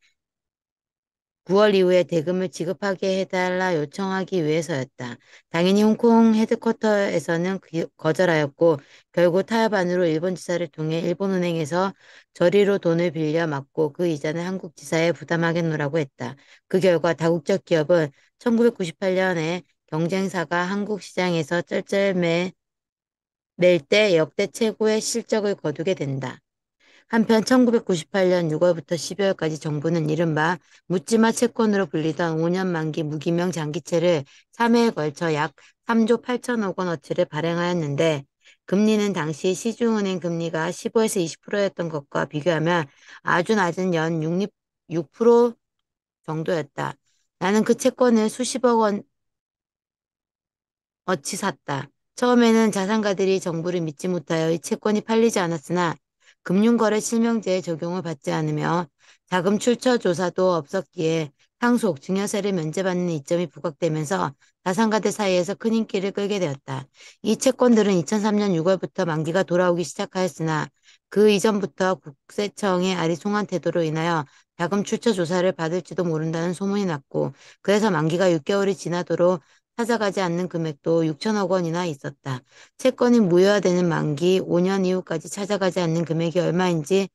9월 이후에 대금을 지급하게 해달라 요청하기 위해서였다. 당연히 홍콩 헤드쿼터에서는 거절하였고 결국 타협안으로 일본 지사를 통해 일본은행에서 저리로 돈을 빌려 맞고 그 이자는 한국 지사에 부담하겠노라고 했다. 그 결과 다국적 기업은 1998년에 경쟁사가 한국 시장에서 쩔쩔매 낼 때 역대 최고의 실적을 거두게 된다. 한편 1998년 6월부터 12월까지 정부는 이른바 묻지마 채권으로 불리던 5년 만기 무기명 장기채를 3회에 걸쳐 약 3조 8천억 원어치를 발행하였는데 금리는 당시 시중은행 금리가 15에서 20%였던 것과 비교하면 아주 낮은 연 6% 정도였다. 나는 그 채권을 수십억 원어치 샀다. 처음에는 자산가들이 정부를 믿지 못하여 이 채권이 팔리지 않았으나 금융거래 실명제의 적용을 받지 않으며 자금 출처 조사도 없었기에 상속, 증여세를 면제받는 이점이 부각되면서 자산가들 사이에서 큰 인기를 끌게 되었다. 이 채권들은 2003년 6월부터 만기가 돌아오기 시작하였으나 그 이전부터 국세청의 아리송한 태도로 인하여 자금 출처 조사를 받을지도 모른다는 소문이 났고, 그래서 만기가 6개월이 지나도록 찾아가지 않는 금액도 6천억 원이나 있었다. 채권이 무효화되는 만기 5년 이후까지 찾아가지 않는 금액이 얼마인지는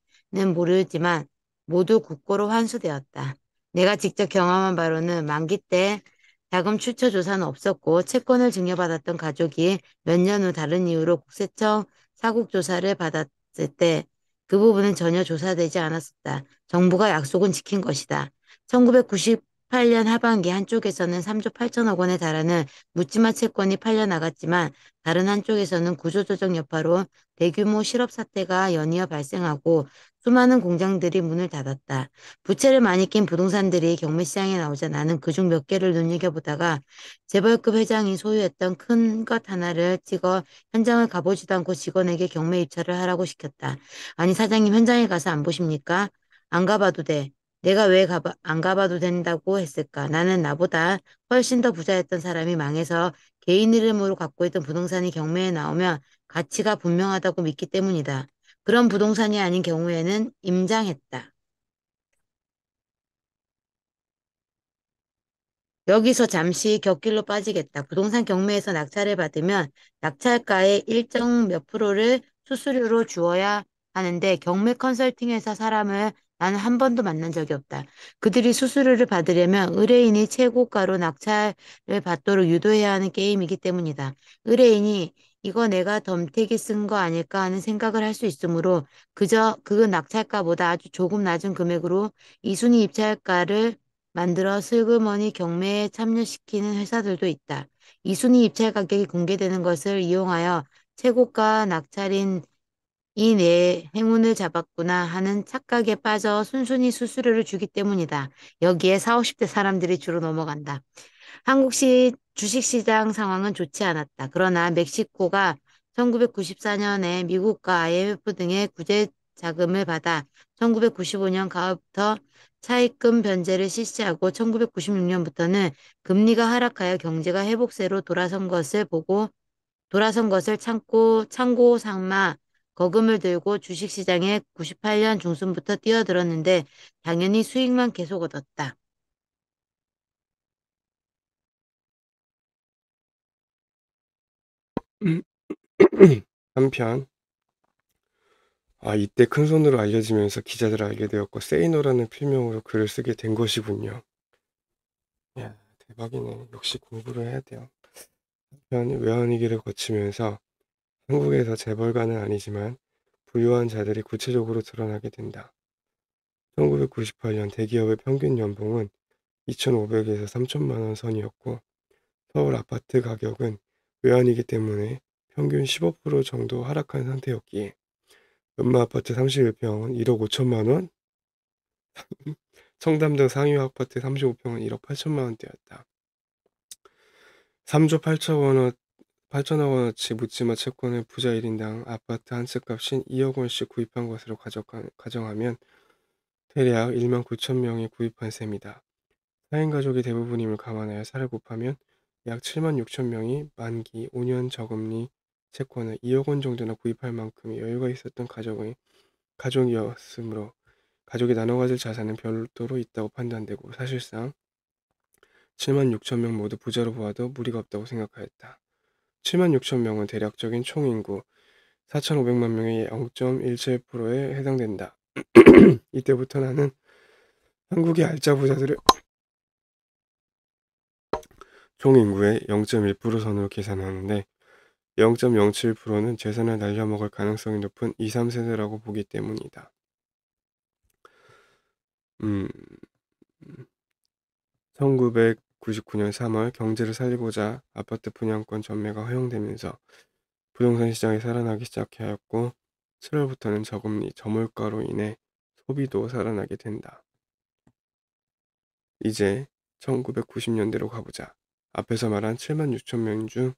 모르지만 모두 국고로 환수되었다. 내가 직접 경험한 바로는 만기 때 자금 출처 조사는 없었고 채권을 증여받았던 가족이 몇 년 후 다른 이유로 국세청 사국 조사를 받았을 때 그 부분은 전혀 조사되지 않았었다. 정부가 약속은 지킨 것이다. 1998년 하반기 한쪽에서는 3조 8천억 원에 달하는 묻지마 채권이 팔려 나갔지만 다른 한쪽에서는 구조조정 여파로 대규모 실업 사태가 연이어 발생하고 수많은 공장들이 문을 닫았다. 부채를 많이 낀 부동산들이 경매 시장에 나오자 나는 그중 몇 개를 눈여겨보다가 재벌급 회장이 소유했던 큰 것 하나를 찍어 현장을 가보지도 않고 직원에게 경매 입찰을 하라고 시켰다. 아니 사장님 현장에 가서 안 보십니까? 안 가봐도 돼. 내가 왜 안 가봐도 된다고 했을까? 나는 나보다 훨씬 더 부자였던 사람이 망해서 개인 이름으로 갖고 있던 부동산이 경매에 나오면 가치가 분명하다고 믿기 때문이다. 그런 부동산이 아닌 경우에는 임장했다. 여기서 잠시 곁길로 빠지겠다. 부동산 경매에서 낙찰을 받으면 낙찰가의 일정 몇 프로를 수수료로 주어야 하는데 경매 컨설팅 회사 사람을 나는 한 번도 만난 적이 없다. 그들이 수수료를 받으려면 의뢰인이 최고가로 낙찰을 받도록 유도해야 하는 게임이기 때문이다. 의뢰인이 이거 내가 덤태기 쓴 거 아닐까 하는 생각을 할 수 있으므로 그저 그 낙찰가보다 아주 조금 낮은 금액으로 이순위 입찰가를 만들어 슬그머니 경매에 참여시키는 회사들도 있다. 이순위 입찰 가격이 공개되는 것을 이용하여 최고가 낙찰인 이 내 행운을 잡았구나 하는 착각에 빠져 순순히 수수료를 주기 때문이다. 여기에 40, 50대 사람들이 주로 넘어간다. 한국시 주식시장 상황은 좋지 않았다. 그러나 멕시코가 1994년에 미국과 IMF 등의 구제 자금을 받아 1995년 가을부터 차입금 변제를 실시하고 1996년부터는 금리가 하락하여 경제가 회복세로 돌아선 것을 참고 삼아 거금을 들고 주식시장에 98년 중순부터 뛰어들었는데 당연히 수익만 계속 얻었다. 한편 이때 큰손으로 알려지면서 기자들 알게 되었고 세이노라는 필명으로 글을 쓰게 된 것이군요. 야, 대박이네. 역시 공부를 해야 돼요. 한편 외환위기를 거치면서 한국에서 재벌가는 아니지만 부유한 자들이 구체적으로 드러나게 된다. 1998년 대기업의 평균 연봉은 2,500에서 3천만 원 선이었고 서울 아파트 가격은 외환위기 때문에 평균 15% 정도 하락한 상태였기에 음마아파트 31평은 1억 5천만 원, 청담동 상위 아파트 35평은 1억 8천만 원대였다. 3조 8천억 원어치 묻지마 채권을 부자 1인당 아파트 한 채 값인 2억 원씩 구입한 것으로 가정하면 대략 1만 9천 명이 구입한 셈이다. 4인 가족이 대부분임을 감안하여 4를 곱하면 약 7만 6천 명이 만기 5년 저금리 채권을 2억 원 정도나 구입할 만큼의 여유가 있었던 가족이었으므로 가족이 나눠 가질 자산은 별도로 있다고 판단되고 사실상 7만 6천 명 모두 부자로 보아도 무리가 없다고 생각하였다. 7만 6천 명은 대략적인 총인구 4,500만 명의 0.17%에 해당된다. 이때부터 나는 한국의 알짜 부자들을 총인구의 0.1% 선으로 계산하는데 0.07%는 재산을 날려먹을 가능성이 높은 2, 3세대라고 보기 때문이다. 1999년 3월 경제를 살리고자 아파트 분양권 전매가 허용되면서 부동산 시장이 살아나기 시작하였고 7월부터는 저금리, 저물가로 인해 소비도 살아나게 된다. 이제 1990년대로 가보자. 앞에서 말한 7만 6천 명 중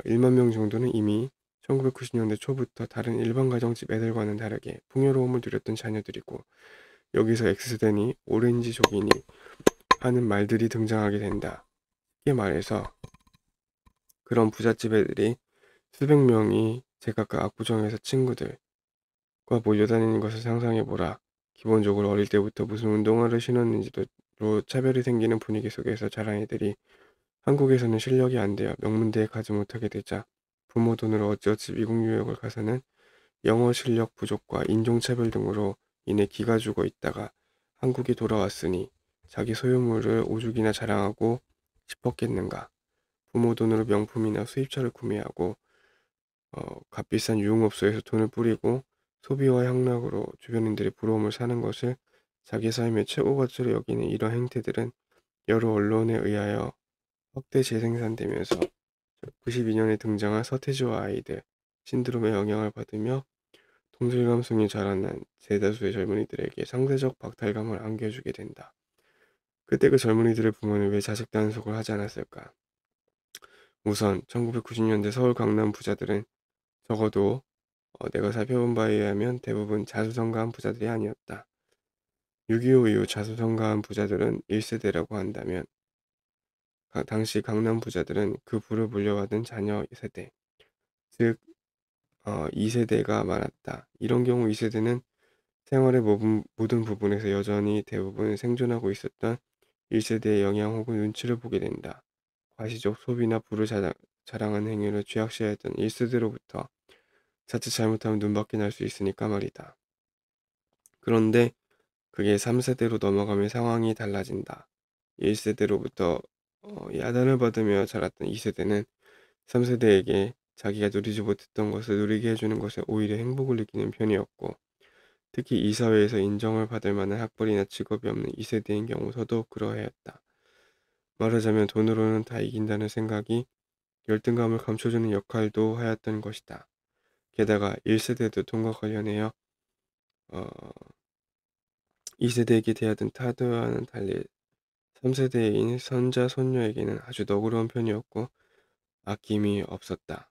1만 명 정도는 이미 1990년대 초부터 다른 일반 가정집 애들과는 다르게 풍요로움을 누렸던 자녀들이고 여기서 X세대니 오렌지족이니 하는 말들이 등장하게 된다. 쉽게 말해서 그런 부잣집 애들이 수백 명이 제각각 압구정에서 친구들과 몰려다니는 것을 상상해보라. 기본적으로 어릴 때부터 무슨 운동화를 신었는지로 차별이 생기는 분위기 속에서 자란 애들이 한국에서는 실력이 안 되어 명문대에 가지 못하게 되자 부모 돈으로 어찌어찌 미국 유학을 가서는 영어 실력 부족과 인종차별 등으로 인해 기가 죽어 있다가 한국에 돌아왔으니 자기 소유물을 오죽이나 자랑하고 싶었겠는가. 부모 돈으로 명품이나 수입차를 구매하고 값비싼 유흥업소에서 돈을 뿌리고 소비와 향락으로 주변인들의 부러움을 사는 것을 자기 삶의 최고 가치로 여기는 이런 행태들은 여러 언론에 의하여 확대 재생산되면서 92년에 등장한 서태지와 아이들 신드롬의 영향을 받으며 동질감성이 자라난 대다수의 젊은이들에게 상대적 박탈감을 안겨주게 된다. 그때 그 젊은이들의 부모는 왜 자식 단속을 하지 않았을까? 우선 1990년대 서울 강남 부자들은 적어도 내가 살펴본 바에 의하면 대부분 자수성가한 부자들이 아니었다. 6.25 이후 자수성가한 부자들은 1세대라고 한다면 당시 강남 부자들은 그 부를 물려받은 자녀 세대, 즉 2세대가 많았다. 이런 경우 2세대는 생활의 모든 부분에서 여전히 대부분 생존하고 있었던 1세대의 영향 혹은 눈치를 보게 된다. 과시적 소비나 부를 자랑하는 행위를 죄악시했던 1세대로부터 자칫 잘못하면 눈밖에 날 수 있으니까 말이다. 그런데 그게 3세대로 넘어가면 상황이 달라진다. 1세대로부터 야단을 받으며 자랐던 2세대는 3세대에게 자기가 누리지 못했던 것을 누리게 해주는 것에 오히려 행복을 느끼는 편이었고, 특히 이 사회에서 인정을 받을 만한 학벌이나 직업이 없는 2세대인 경우 더더욱 그러하였다. 말하자면 돈으로는 다 이긴다는 생각이 열등감을 감춰주는 역할도 하였던 것이다. 게다가 1세대도 돈과 관련하여 2세대에게 대하던 타도와는 달리 3세대인 손자, 손녀에게는 아주 너그러운 편이었고 아낌이 없었다.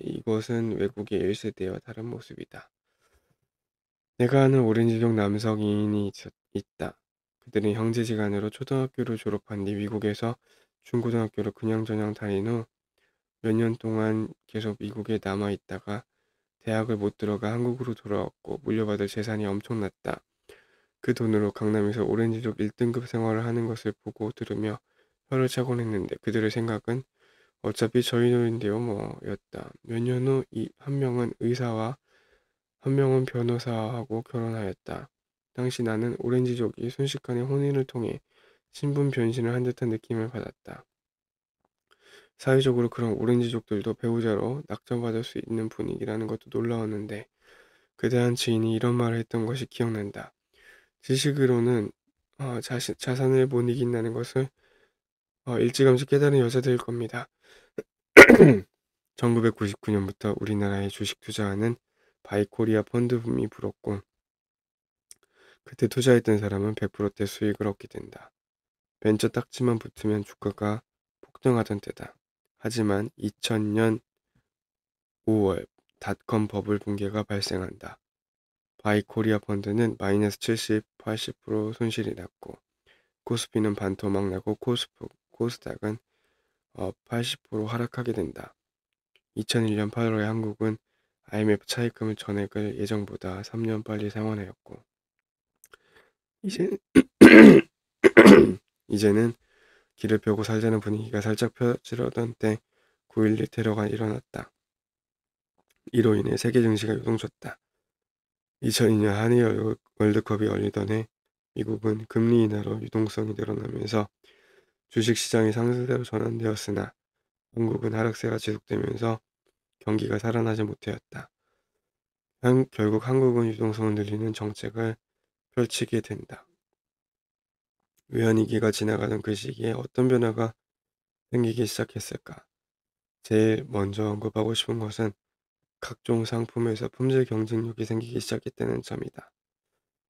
이것은 외국의 1세대와 다른 모습이다. 내가 아는 오렌지족 남성인이 있다. 그들은 형제지간으로 초등학교를 졸업한 뒤 미국에서 중고등학교를 그냥저냥 다닌 후 몇 년 동안 계속 미국에 남아 있다가 대학을 못 들어가 한국으로 돌아왔고 물려받을 재산이 엄청났다. 그 돈으로 강남에서 오렌지족 1등급 생활을 하는 것을 보고 들으며 혀를 차곤 했는데 그들의 생각은 어차피 저희 돈인데요 뭐 였다. 몇 년 후 한 명은 의사와 한 명은 변호사하고 결혼하였다. 당시 나는 오렌지족이 순식간에 혼인을 통해 신분 변신을 한 듯한 느낌을 받았다. 사회적으로 그런 오렌지족들도 배우자로 낙점받을 수 있는 분위기라는 것도 놀라웠는데 그대 한 지인이 이런 말을 했던 것이 기억난다. 지식으로는 자산을 못 이긴다는 것을 일찌감치 깨달은 여자들일 겁니다. 1999년부터 우리나라에 주식 투자하는 바이코리아 펀드 붐이 불었고 그때 투자했던 사람은 100%대 수익을 얻게 된다. 벤처 딱지만 붙으면 주가가 폭등하던 때다. 하지만 2000년 5월 닷컴 버블 붕괴가 발생한다. 바이코리아 펀드는 마이너스 70, 80% 손실이 났고 코스피는 반토막 나고 코스닥은 80% 하락하게 된다. 2001년 8월에 한국은 IMF 차입금 전액을 예정보다 3년 빨리 상환하였고 이제는 길을 펴고 살자는 분위기가 살짝 펴지려던 때 9.11 테러가 일어났다. 이로 인해 세계 증시가 요동쳤다. 2002년 한일 월드컵이 열리던 해 미국은 금리 인하로 유동성이 늘어나면서 주식시장이 상승세로 전환되었으나 한국은 하락세가 지속되면서 경기가 살아나지 못하였다. 결국 한국은 유동성을 늘리는 정책을 펼치게 된다. 외환위기가 지나가던 그 시기에 어떤 변화가 생기기 시작했을까? 제일 먼저 언급하고 싶은 것은 각종 상품에서 품질 경쟁력이 생기기 시작했다는 점이다.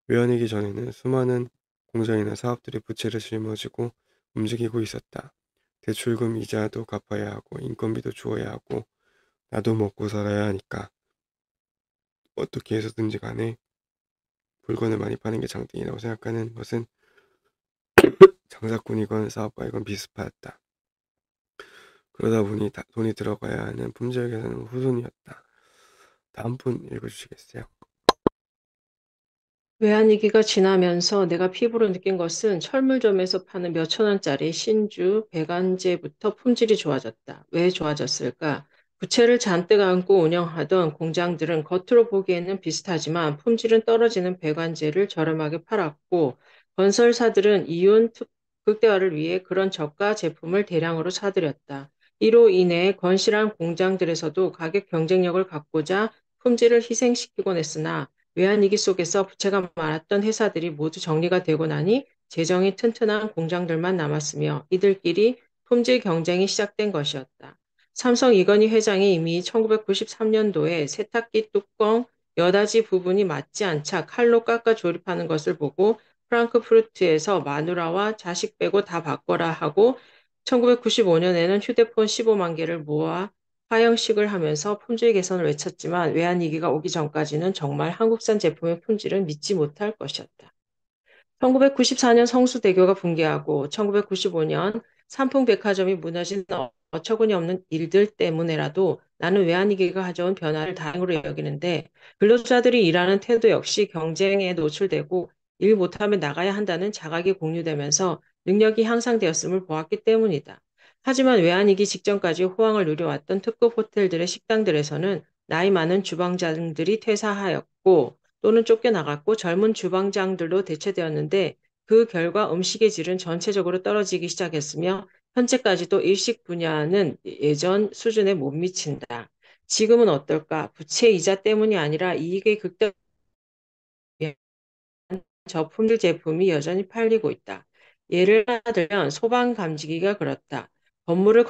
외환위기 전에는 수많은 공장이나 사업들이 부채를 짊어지고 움직이고 있었다. 대출금 이자도 갚아야 하고 인건비도 주어야 하고 나도 먹고 살아야 하니까 어떻게 해서든지 간에 물건을 많이 파는 게 장땡이라고 생각하는 것은 장사꾼이건 사업가이건 비슷하였다. 그러다 보니 돈이 들어가야 하는 품절 계산은 후손이었다. 다음 분 읽어주시겠어요? 외환위기가 지나면서 내가 피부로 느낀 것은 철물점에서 파는 몇천 원짜리 신주, 배관제부터 품질이 좋아졌다. 왜 좋아졌을까? 부채를 잔뜩 안고 운영하던 공장들은 겉으로 보기에는 비슷하지만 품질은 떨어지는 배관제를 저렴하게 팔았고, 건설사들은 이윤 극대화를 위해 그런 저가 제품을 대량으로 사들였다. 이로 인해 건실한 공장들에서도 가격 경쟁력을 갖고자 품질을 희생시키곤 했으나 외환위기 속에서 부채가 많았던 회사들이 모두 정리가 되고 나니 재정이 튼튼한 공장들만 남았으며 이들끼리 품질 경쟁이 시작된 것이었다. 삼성 이건희 회장이 이미 1993년도에 세탁기 뚜껑 여닫이 부분이 맞지 않자 칼로 깎아 조립하는 것을 보고 프랑크푸르트에서 마누라와 자식 빼고 다 바꿔라 하고 1995년에는 휴대폰 15만 개를 모아 화형식을 하면서 품질 개선을 외쳤지만 외환위기가 오기 전까지는 정말 한국산 제품의 품질은 믿지 못할 것이었다. 1994년 성수대교가 붕괴하고 1995년 삼풍백화점이 무너진 어처구니 없는 일들 때문에라도 나는 외환위기가 가져온 변화를 다행으로 여기는데 근로자들이 일하는 태도 역시 경쟁에 노출되고 일 못하면 나가야 한다는 자각이 공유되면서 능력이 향상되었음을 보았기 때문이다. 하지만 외환위기 직전까지 호황을 누려왔던 특급 호텔들의 식당들에서는 나이 많은 주방장들이 퇴사하였고 또는 쫓겨나갔고 젊은 주방장들로 대체되었는데 그 결과 음식의 질은 전체적으로 떨어지기 시작했으며 현재까지도 일식 분야는 예전 수준에 못 미친다. 지금은 어떨까? 부채 이자 때문이 아니라 이익의 극대화에 저품질 제품이 여전히 팔리고 있다. 예를 들면 소방 감지기가 그렇다. 건물을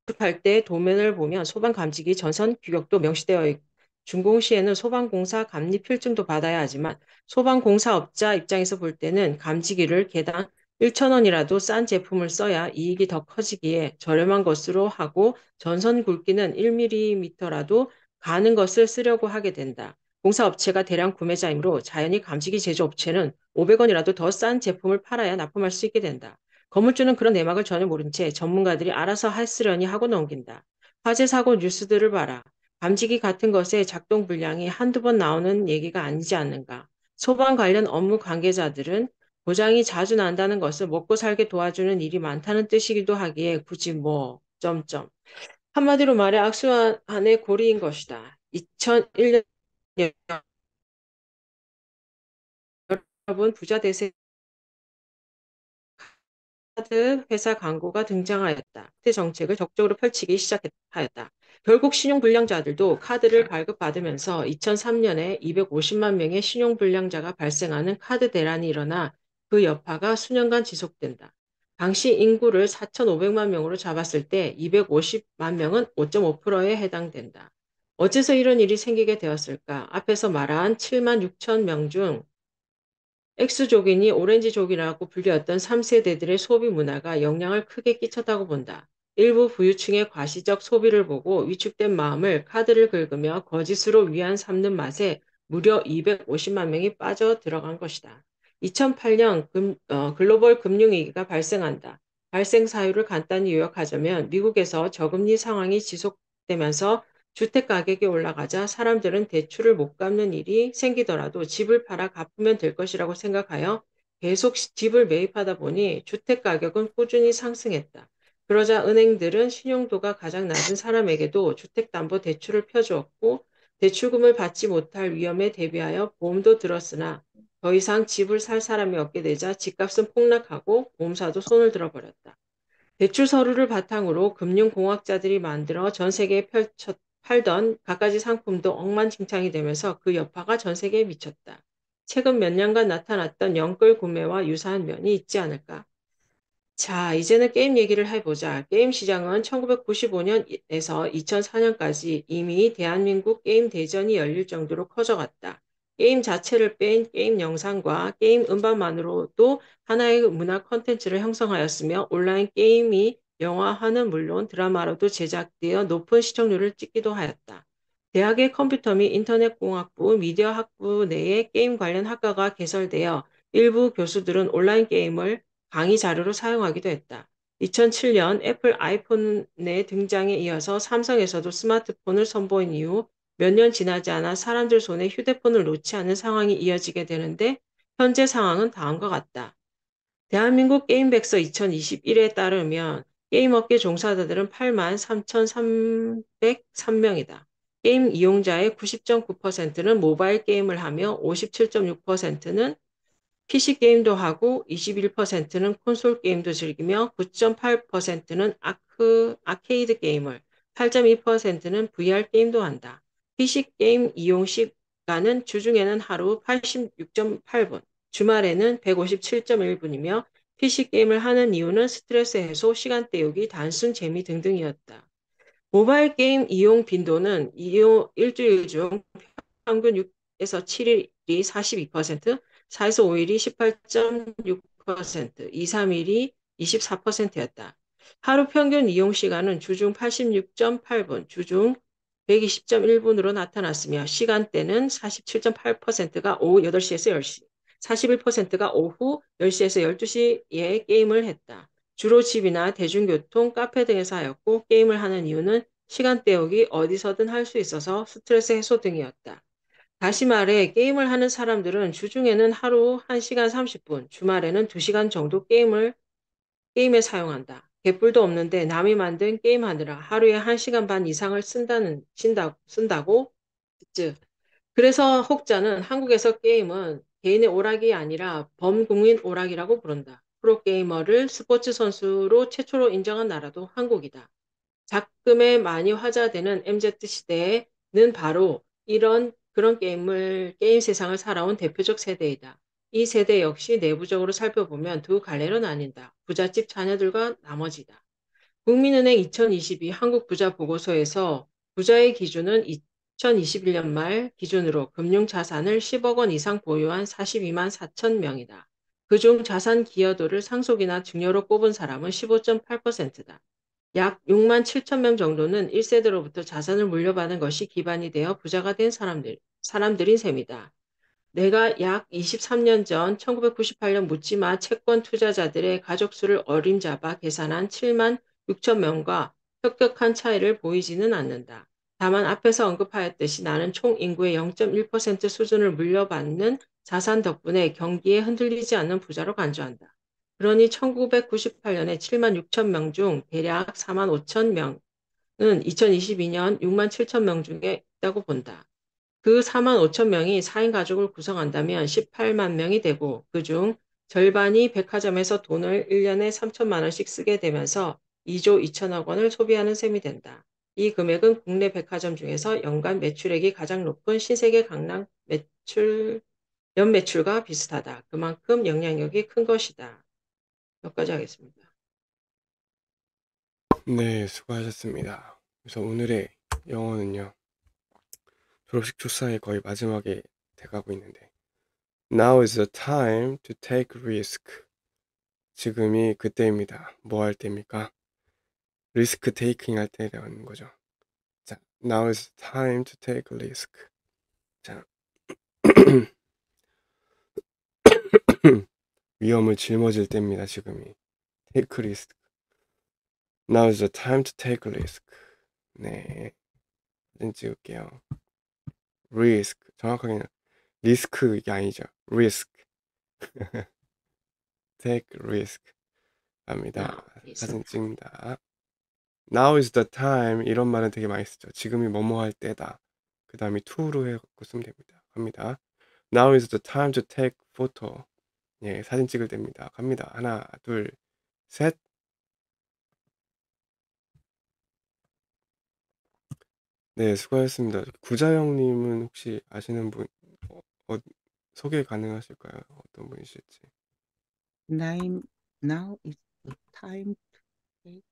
구입할 때 도면을 보면 소방 감지기 전선 규격도 명시되어 있고 준공시에는 소방공사 감리 필증도 받아야 하지만 소방공사업자 입장에서 볼 때는 감지기를 개당 1,000원이라도 싼 제품을 써야 이익이 더 커지기에 저렴한 것으로 하고 전선 굵기는 1mm라도 가는 것을 쓰려고 하게 된다. 공사업체가 대량 구매자이므로 자연히 감지기 제조업체는 500원이라도 더 싼 제품을 팔아야 납품할 수 있게 된다. 건물주는 그런 내막을 전혀 모른 채 전문가들이 알아서 하쓰려니 하고 넘긴다. 화재 사고 뉴스들을 봐라. 감지기 같은 것의 작동 불량이 한두 번 나오는 얘기가 아니지 않는가. 소방 관련 업무 관계자들은 고장이 자주 난다는 것을 먹고 살게 도와주는 일이 많다는 뜻이기도 하기에 굳이 뭐, 점점. 한마디로 말해 악순환의 고리인 것이다. 2001년 여러분 부자 대세 카드 회사 광고가 등장하였다. 카드 정책을 적극적으로 펼치기 시작하였다. 결국 신용불량자들도 카드를 발급받으면서 2003년에 250만 명의 신용불량자가 발생하는 카드 대란이 일어나 그 여파가 수년간 지속된다. 당시 인구를 4,500만 명으로 잡았을 때 250만 명은 5.5%에 해당된다. 어째서 이런 일이 생기게 되었을까? 앞에서 말한 7만 6천 명 중 X족이니 오렌지족이라고 불렸던 3세대들의 소비 문화가 영향을 크게 끼쳤다고 본다. 일부 부유층의 과시적 소비를 보고 위축된 마음을 카드를 긁으며 거짓으로 위안 삼는 맛에 무려 250만 명이 빠져 들어간 것이다. 2008년 글로벌 금융위기가 발생한다. 발생 사유를 간단히 요약하자면 미국에서 저금리 상황이 지속되면서 주택 가격이 올라가자 사람들은 대출을 못 갚는 일이 생기더라도 집을 팔아 갚으면 될 것이라고 생각하여 계속 집을 매입하다 보니 주택 가격은 꾸준히 상승했다. 그러자 은행들은 신용도가 가장 낮은 사람에게도 주택담보대출을 펴주었고 대출금을 받지 못할 위험에 대비하여 보험도 들었으나 더 이상 집을 살 사람이 없게 되자 집값은 폭락하고 보험사도 손을 들어버렸다. 대출 서류를 바탕으로 금융공학자들이 만들어 전 세계에 팔던 갖가지 상품도 억만장창이 되면서 그 여파가 전 세계에 미쳤다. 최근 몇 년간 나타났던 영끌 구매와 유사한 면이 있지 않을까? 자, 이제는 게임 얘기를 해보자. 게임 시장은 1995년에서 2004년까지 이미 대한민국 게임 대전이 열릴 정도로 커져갔다. 게임 자체를 뺀 게임 영상과 게임 음반만으로도 하나의 문화 콘텐츠를 형성하였으며 온라인 게임이 영화화는 물론 드라마로도 제작되어 높은 시청률을 찍기도 하였다. 대학의 컴퓨터 및 인터넷공학부, 미디어학부 내에 게임 관련 학과가 개설되어 일부 교수들은 온라인 게임을 강의 자료로 사용하기도 했다. 2007년 애플 아이폰의 등장에 이어서 삼성에서도 스마트폰을 선보인 이후 몇 년 지나지 않아 사람들 손에 휴대폰을 놓지 않는 상황이 이어지게 되는데 현재 상황은 다음과 같다. 대한민국 게임백서 2021에 따르면 게임업계 종사자들은 8만 3,303명이다. 게임 이용자의 90.9%는 모바일 게임을 하며 57.6%는 PC 게임도 하고 21%는 콘솔 게임도 즐기며 9.8%는 아케이드 게임을, 8.2%는 VR 게임도 한다. PC 게임 이용 시간은 주중에는 하루 86.8분, 주말에는 157.1분이며 PC 게임을 하는 이유는 스트레스 해소, 시간 때우기, 단순 재미 등등이었다. 모바일 게임 이용 빈도는 일주일 중 평균 6에서 7일이 42%, 4에서 5일이 18.6%, 2, 3일이 24%였다. 하루 평균 이용 시간은 주중 86.8분, 주중 120.1분으로 나타났으며 시간대는 47.8%가 오후 8시에서 10시, 41%가 오후 10시에서 12시에 게임을 했다. 주로 집이나 대중교통, 카페 등에서 하였고 게임을 하는 이유는 시간 때우기 어디서든 할 수 있어서 스트레스 해소 등이었다. 다시 말해 게임을 하는 사람들은 주중에는 하루 1시간 30분, 주말에는 2시간 정도 게임에 사용한다. 개뿔도 없는데 남이 만든 게임 하느라 하루에 1시간 반 이상을 쓴다고 듣지. 그래서 혹자는 한국에서 게임은 개인의 오락이 아니라 범국민 오락이라고 부른다. 프로게이머를 스포츠 선수로 최초로 인정한 나라도 한국이다. 작금에 많이 화제되는 MZ시대는 바로 그런 게임 세상을 살아온 대표적 세대이다. 이 세대 역시 내부적으로 살펴보면 두 갈래로 나뉜다. 부잣집 자녀들과 나머지다. 국민은행 2022 한국 부자 보고서에서 부자의 기준은 2021년 말 기준으로 금융자산을 10억 원 이상 보유한 42만 4천 명이다. 그중 자산 기여도를 상속이나 증여로 꼽은 사람은 15.8%다. 약 6만 7천 명 정도는 1세대로부터 자산을 물려받은 것이 기반이 되어 부자가 된 사람들인 셈이다. 내가 약 23년 전 1998년 묻지마 채권 투자자들의 가족수를 어림잡아 계산한 7만 6천 명과 혁격한 차이를 보이지는 않는다. 다만 앞에서 언급하였듯이 나는 총 인구의 0.1% 수준을 물려받는 자산 덕분에 경기에 흔들리지 않는 부자로 간주한다. 그러니 1998년에 7만 6천 명 중 대략 4만 5천 명은 2022년 6만 7천 명 중에 있다고 본다. 그 4만 5천 명이 4인 가족을 구성한다면 18만 명이 되고 그중 절반이 백화점에서 돈을 1년에 3천만 원씩 쓰게 되면서 2조 2천억 원을 소비하는 셈이 된다. 이 금액은 국내 백화점 중에서 연간 매출액이 가장 높은 신세계 강남 연매출과 비슷하다. 그만큼 영향력이 큰 것이다. 여기까지 하겠습니다. 네, 수고하셨습니다. 그래서 오늘의 영어는요, 졸업식 출사의 거의 마지막에 돼가고 있는데, Now is the time to take risk. 지금이 그때입니다. 뭐 할 때입니까? 리스크 테이킹 할 때라는 거죠. 자, Now is the time to take risk. 자, 위험을 짊어질 때입니다. 지금이. Take risk. Now is the time to take risk. 네, 사진 찍을게요. risk. 정확하게는 리스크 이게 아니죠. risk. take risk. 갑니다. 사진 찍습니다. Now is the time. 이런 말은 되게 많이 쓰죠. 지금이 뭐뭐 할 때다. 그 다음에 to로 해갖고 쓰면 됩니다. 갑니다. Now is the time to take photo. 예, 사진 찍을 때입니다. 갑니다. 하나, 둘, 셋. 네, 수고하셨습니다. 구자영님은 혹시 아시는 분 소개 가능하실까요? 어떤 분이실지. Now is the time to take.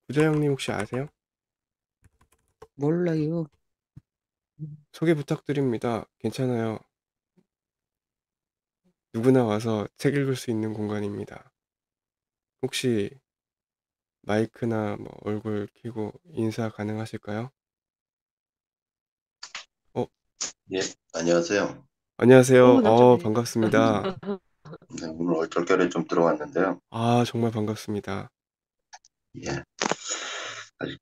구자영님 혹시 아세요? 몰라요. 소개 부탁드립니다. 괜찮아요. 누구나 와서 책 읽을 수 있는 공간입니다. 혹시 마이크나 뭐 얼굴 켜고 인사 가능하실까요? 예, 안녕하세요. 안녕하세요. 나 좀 반갑습니다. 네, 오늘 얼떨결에 좀 들어왔는데요. 정말 반갑습니다. 예, 아직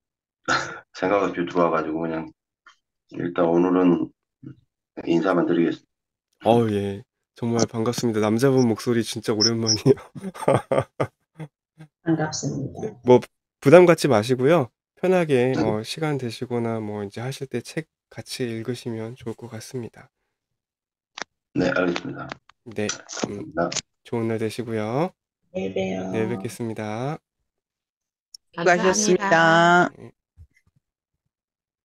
생각 없이 들어와가지고 그냥 일단 오늘은 인사만 드리겠습니다. 예. 정말 반갑습니다. 남자분 목소리 진짜 오랜만이에요. 반갑습니다. 뭐 부담 갖지 마시고요. 편하게 네. 시간 되시거나 뭐 이제 하실 때 책 같이 읽으시면 좋을 것 같습니다. 네, 알겠습니다. 네. 감사합니다. 좋은 날 되시고요. 내일 봬요. 내일 뵙겠습니다. 수고하셨습니다. 감사합니다. 네.